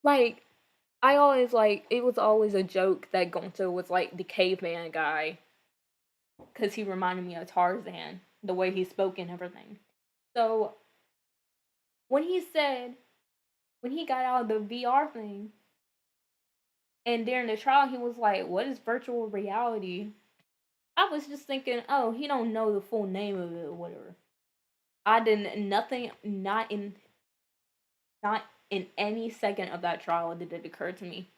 S1: like. I always like it was always a joke that Gonta was like the caveman guy because he reminded me of Tarzan, the way he spoke and everything. So when he said when he got out of the VR thing and during the trial he was like, "What is virtual reality?" I was just thinking, "Oh, he don't know the full name of it or whatever." I didn't nothing not in any second of that trial did it occur to me.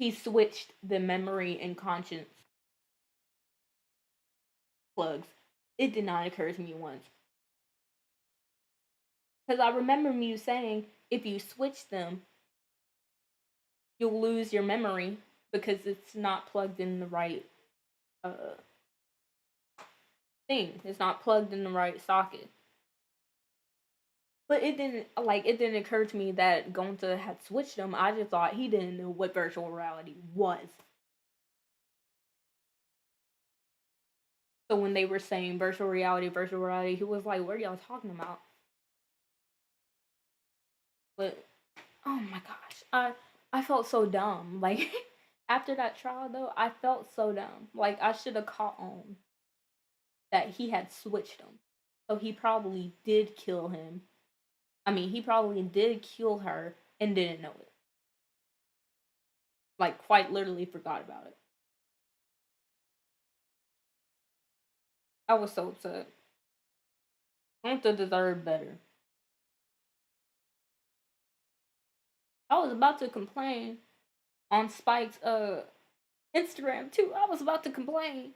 S1: He switched the memory and conscience plugs. It did not occur to me once. Because I remember you saying if you switch them, you'll lose your memory because it's not plugged in the right uh, thing. It's not plugged in the right socket. But it didn't occur to me that Gonta had switched them. I just thought he didn't know what virtual reality was. So when they were saying virtual reality, he was like, "What are y'all talking about?" But oh my gosh, I felt so dumb. Like after that trial though, I felt so dumb. Like I should have caught on that he had switched them. So he probably did kill him. I mean, he probably did kill her and didn't know it. Like quite literally forgot about it. I was so upset. Gunther deserved better. I was about to complain on Spike's Instagram too. I was about to complain.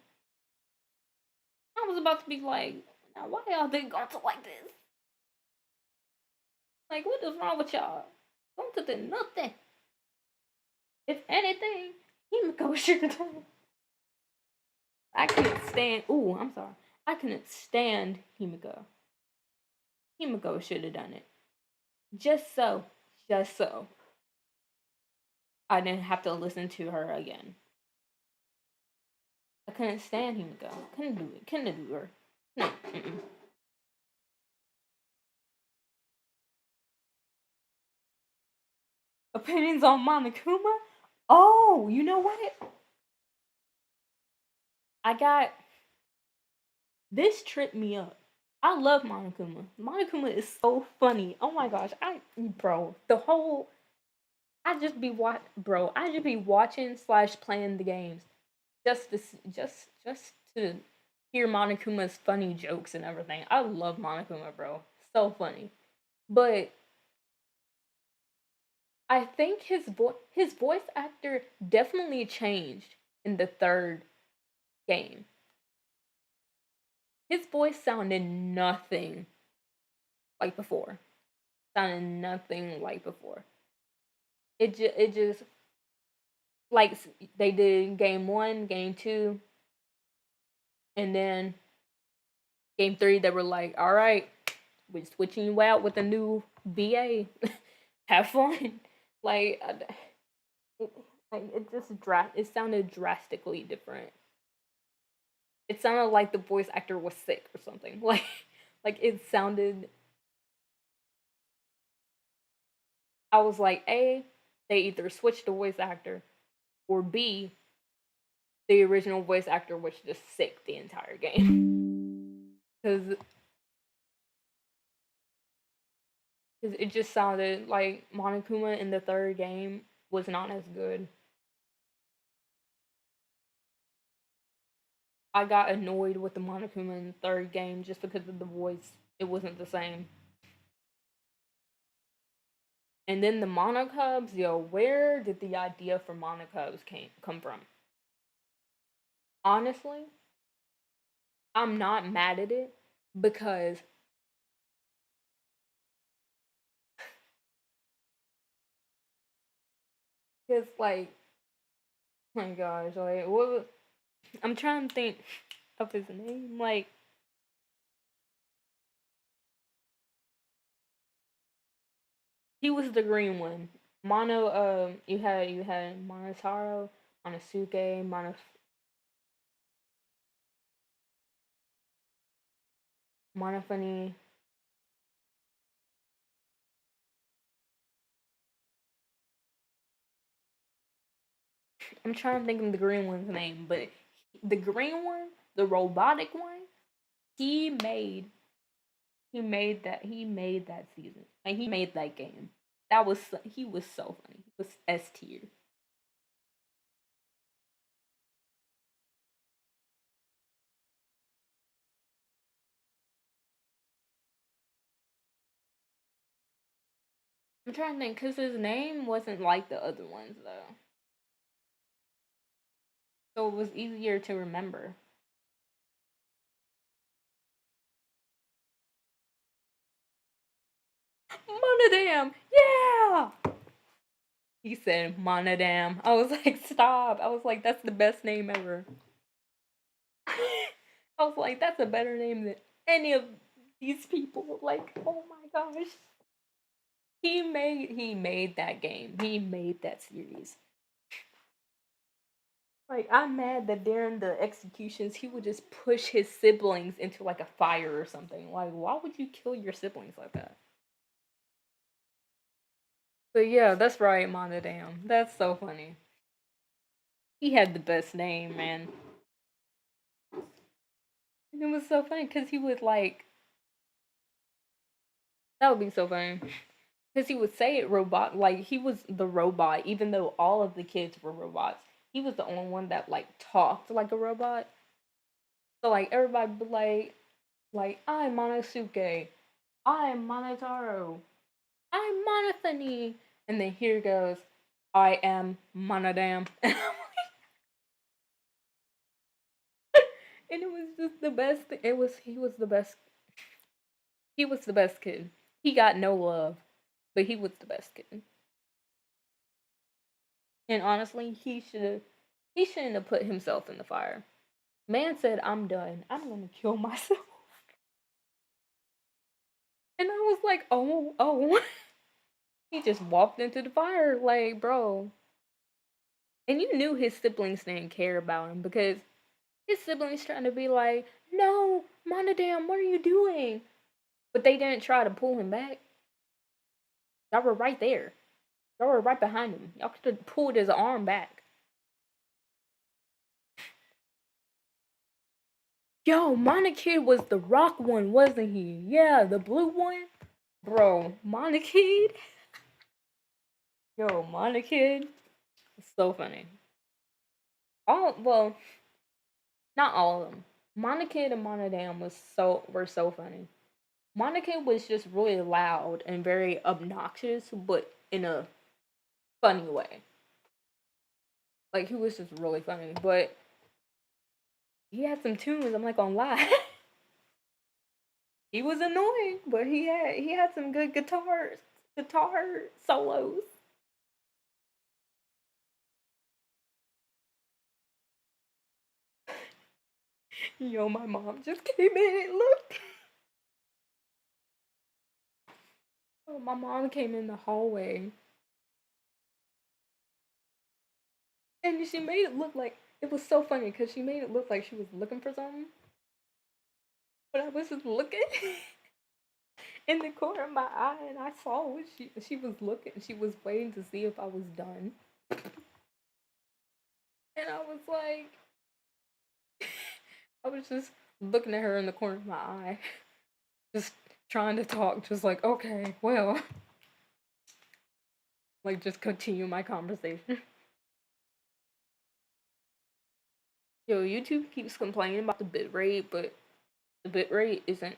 S1: I was about to be like, now why y'all think Gunther like this? Like, what is wrong with y'all? Gunther did nothing. If anything, Himiko should have done it. I couldn't stand. Ooh, I'm sorry. I couldn't stand Himiko. Himiko should have done it. Just so. Just so. I didn't have to listen to her again. I couldn't stand Himiko. Couldn't do it. Couldn't do her. No. Mm-mm. Opinions on Monokuma? Oh, you know what? I got this tripped me up. I love Monokuma. Monokuma is so funny. Oh my gosh, bro, the whole I just be watching slash playing the games just to just to hear Monokuma's funny jokes and everything. I love Monokuma, bro. So funny. But I think his voice actor definitely changed in the third game. His voice sounded nothing like before. Sounded nothing like before. It just like they did game 1, game 2, and then game 3 they were like, "All right, we're switching you out with a new VA. Have fun." like it just it sounded drastically different. It sounded like the voice actor was sick or something. Like it sounded I was like, A, they either switched the voice actor, or B, the original voice actor was just sick the entire game. Because it just sounded like Monokuma in the third game was not as good. I got annoyed with the Monokuma in the third game just because of the voice. It wasn't the same. And then the monocubs, yo, where did the idea for monocubs come from? Honestly, I'm not mad at it because it's like, oh my gosh, like I'm trying to think of his name. Like he was the green one. You had Monotaro, Monosuke, Monofuni. I'm trying to think of the green one's name, but the green one, the robotic one, he made he made that season. Like he made that game. He was so funny. He was S tier. I'm trying to think because his name wasn't like the other ones though, so it was easier to remember. Monodam, yeah. He said Monodam. I was like, stop. I was like, that's the best name ever. I was like, that's a better name than any of these people. Like, oh my gosh. He made that game. He made that series. Like I'm mad that during the executions he would just push his siblings into like a fire or something. Like why would you kill your siblings like that? But yeah, that's right, Monodam. That's so funny. He had the best name, man. And it was so funny because he would like that would be so funny. Because he would say it robot like he was the robot, even though all of the kids were robots. He was the only one that like talked like a robot. So like everybody would be like I'm Monosuke, I'm Monotaro, I'm Monophony, and then here goes, I am Monodam, and it was just the best. It was he was the best. He was the best kid. He got no love, but he was the best kid. And honestly, he shouldn't have put himself in the fire. Man said, "I'm done. I'm gonna kill myself." And I was like, "Oh, oh." He just walked into the fire, like, bro. And you knew his siblings didn't care about him because his siblings trying to be like, "No, Monodam, what are you doing?" But they didn't try to pull him back. Y'all were right there. Y'all were right behind him. Y'all could have pulled his arm back. Yo, Monokid was the rock one, wasn't he? Yeah, the blue one. Bro, Monokid. Yo, Monokid. So funny. Well, not all of them. Monokid and Monodam were so funny. Monokid was just really loud and very obnoxious, but in a funny way. Like he was just really funny, but he had some tunes. I'm not gonna lie. He was annoying, but he had some good guitar solos. Yo, my mom just came in and looked. Oh, my mom came in the hallway and she made it look like it was so funny because she made it look like she was looking for something, but I was just looking in the corner of my eye and I saw what she was looking. She was waiting to see if I was done, and I was like, I was just looking at her in the corner of my eye, just trying to talk, just like, okay, well, like just continue my conversation. Yo, YouTube keeps complaining about the bit rate, but the bit rate isn't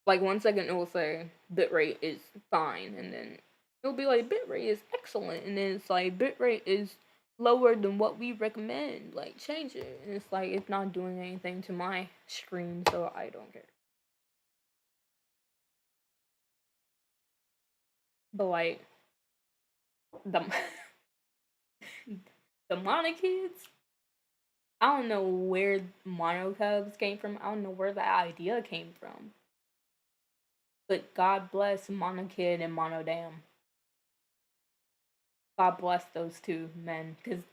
S1: Like 1 second it will say bitrate is fine, and then it'll be like bitrate is excellent, and then it's like bitrate is lower than what we recommend. Like change it, and it's like it's not doing anything to my screen, so I don't care. But like the the mono kids, I don't know where mono cubs came from. I don't know where the idea came from. But God bless Mono Kid and Mono Dam. God bless those two men, because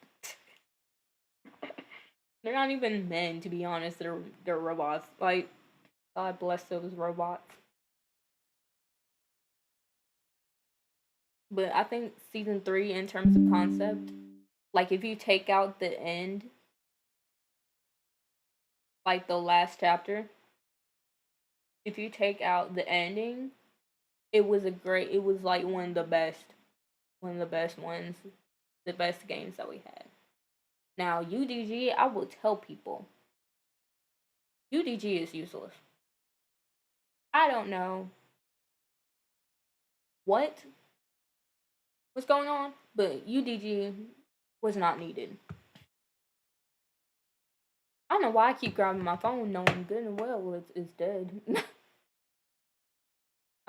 S1: they're not even men, to be honest. They're robots. Like, God bless those robots. But I think season 3, in terms of concept, like if you take out the end, like the last chapter, if you take out the ending, it was like one of the best ones, the best games that we had. Now, UDG, I will tell people, UDG is useless. I don't know what was going on, but UDG was not needed. I don't know why I keep grabbing my phone knowing good and well it's dead.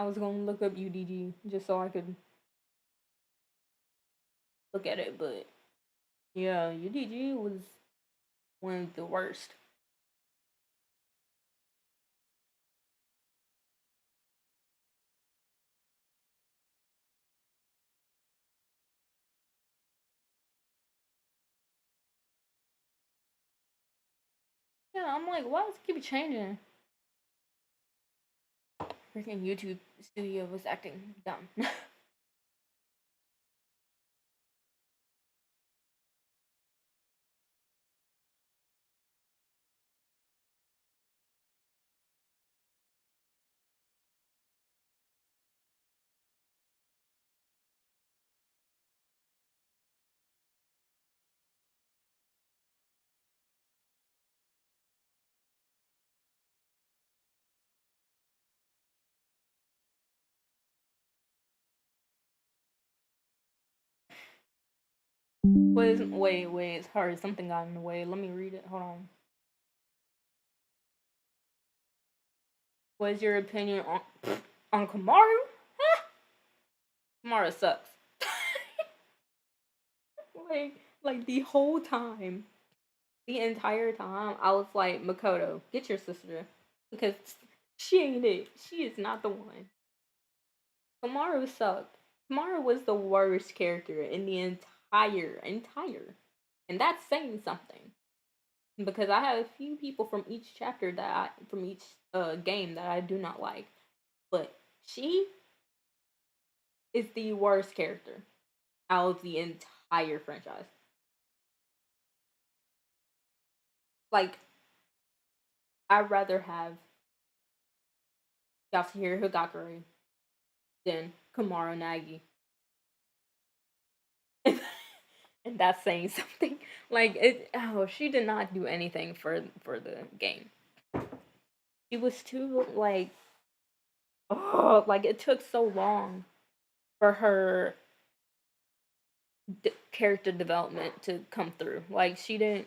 S1: I was going to look up UDG just so I could look at it, but yeah, UDG was one of the worst. Yeah, I'm like, why does it keep changing? Freaking YouTube studio was acting dumb. Wait, it's hard. Something got in the way. Let me read it. Hold on. What is your opinion on Kamaru? Kamaru sucks. like, like the whole time, the entire time, I was like, Makoto, get your sister, because she ain't it. She is not the one. Kamaru sucked. Kamaru was the worst character in the entire, and that's saying something. Because I have a few people from each chapter from each game that I do not like, but she is the worst character out of the entire franchise. Like, I'd rather have Yasuhiro Higakure than Kamaru Nagi. And that's saying something. Like she did not do anything for the game. She was too like it took so long for her character development to come through. Like she didn't.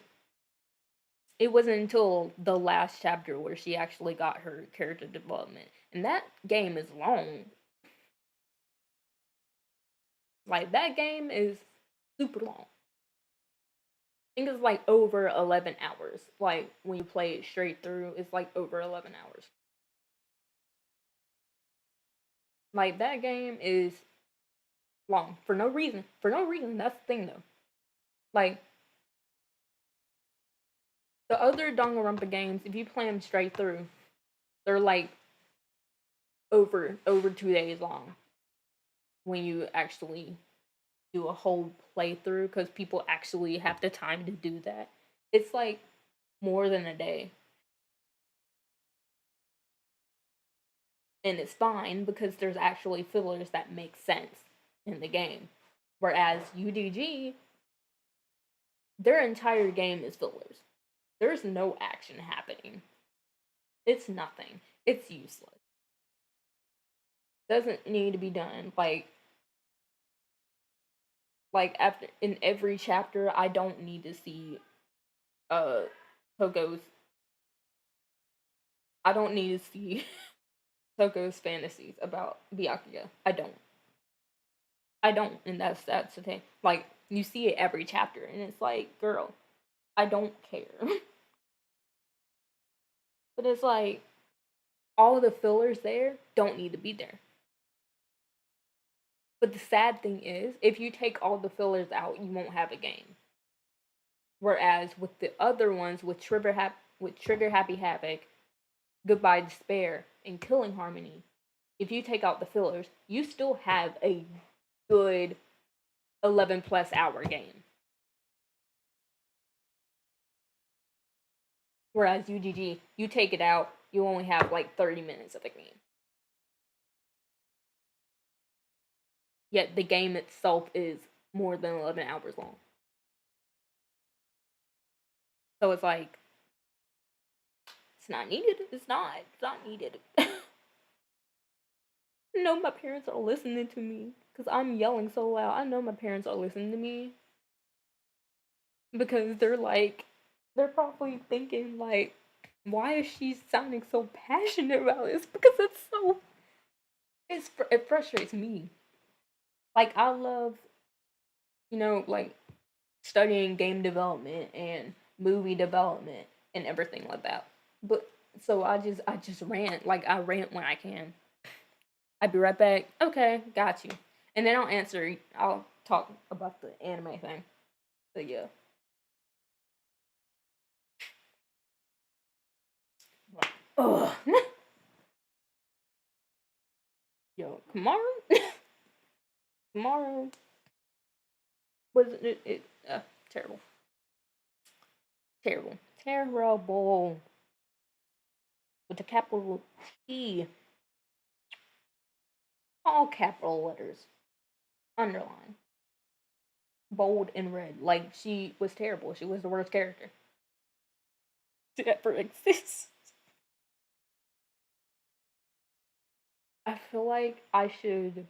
S1: It wasn't until the last chapter where she actually got her character development, and that game is long. Like that game is super long. I think it's like over 11 hours. Like when you play it straight through, it's like over 11 hours. Like that game is long for no reason. For no reason. That's the thing though. Like the other Danganronpa games, if you play them straight through, they're like over 2 days long. When you actually do a whole playthrough, because people actually have the time to do that, it's like more than a day. And it's fine because there's actually fillers that make sense in the game. Whereas UDG, their entire game is fillers. There's no action happening. It's nothing. It's useless. doesn't need to be done. After in every chapter, I don't need to see uh Toko's. I don't need to see Toko's fantasies about Byakuya. I don't, and that's the thing. Like you see it every chapter, and it's like, girl, I don't care. But it's like all the fillers there don't need to be there. But the sad thing is, if you take all the fillers out, you won't have a game. Whereas with the other ones, with Trigger Happy Havoc, Goodbye Despair, and Killing Harmony, if you take out the fillers, you still have a good 11 plus hour game. Whereas UGG, you take it out, you only have like 30 minutes of a game. Yet the game itself is more than 11 hours long. So it's like, it's not needed. It's not needed. I know my parents are listening to me because I'm yelling so loud. I know my parents are listening to me because they're probably thinking like, why is she sounding so passionate about this? Because it frustrates me. Like I love, like studying game development and movie development and everything like that. But so I just rant. Like I rant when I can. I'll be right back. Okay, got you. And then I'll talk about the anime thing. So yeah. Ugh. Yo, tomorrow was it terrible. Terrible. Terrible. With the capital T. All capital letters. Underline. Bold and red. Like she was terrible. She was the worst character to ever exist. I feel like I should.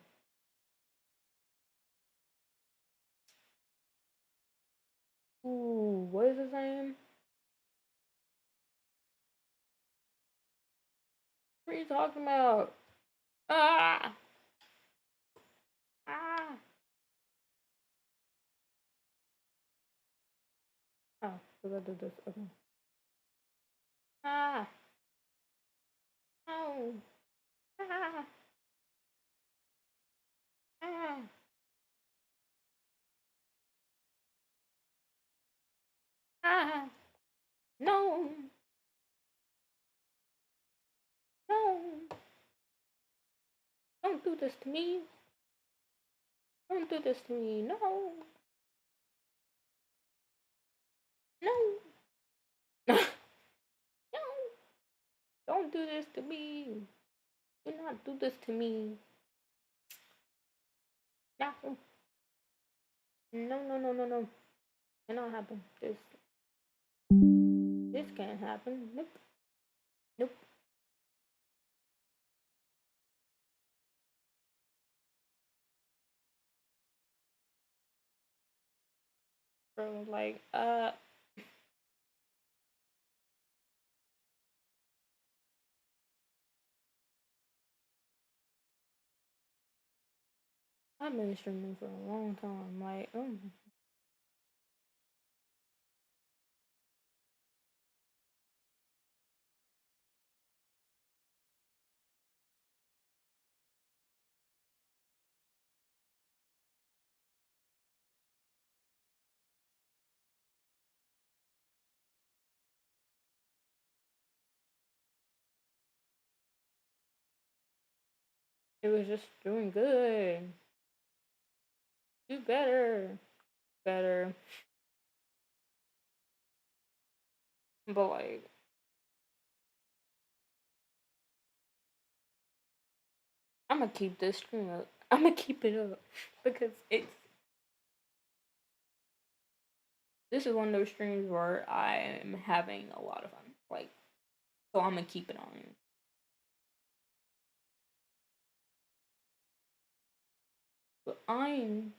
S1: Ooh, what is his name? What are you talking about? Ah! Ah! Oh, so that did this. Okay. Ah! Oh! Ah! Ah! Ah! No! No! Don't do this to me! Don't do this to me! No! No! No! Don't do this to me! Do not do this to me! No! No! No! No! No! No! Cannot happen. This can't happen. Nope. Nope. Bro, like, I've been streaming for a long time. Like, it was just doing good. Do better. Better. But, like, I'm gonna keep this stream up. I'm gonna keep it up. Because this is one of those streams where I'm having a lot of fun. Like, so I'm gonna keep it on. I'm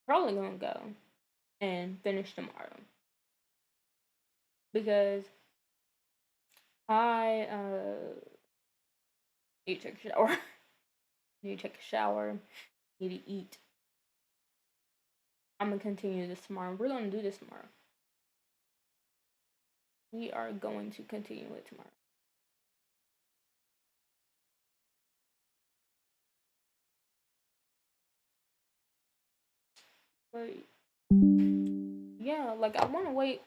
S1: probably gonna go and finish tomorrow because I need to take a shower. Need to take a shower. Need to eat. I'm gonna continue this tomorrow. We're gonna do this tomorrow. We are going to continue it tomorrow. But yeah, like I wanna wait.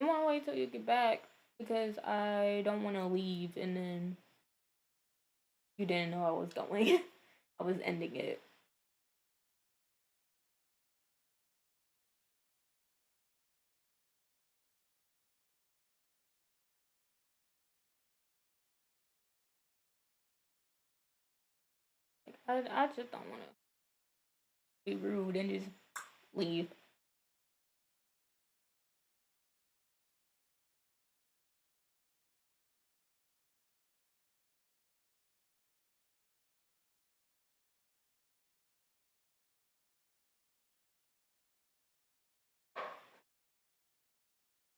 S1: I wanna wait till you get back because I don't wanna leave and then you didn't know I was going. I was ending it. Like I just don't wanna be rude and just leave.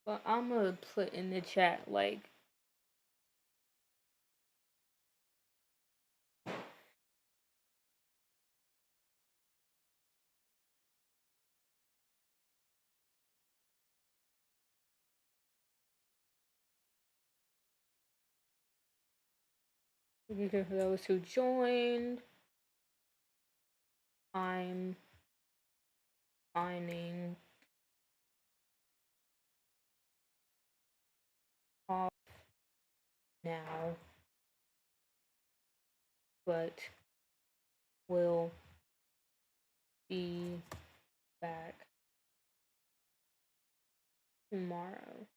S1: But I'm gonna put in the chat like for those who joined, I'm signing off now, but will be back tomorrow.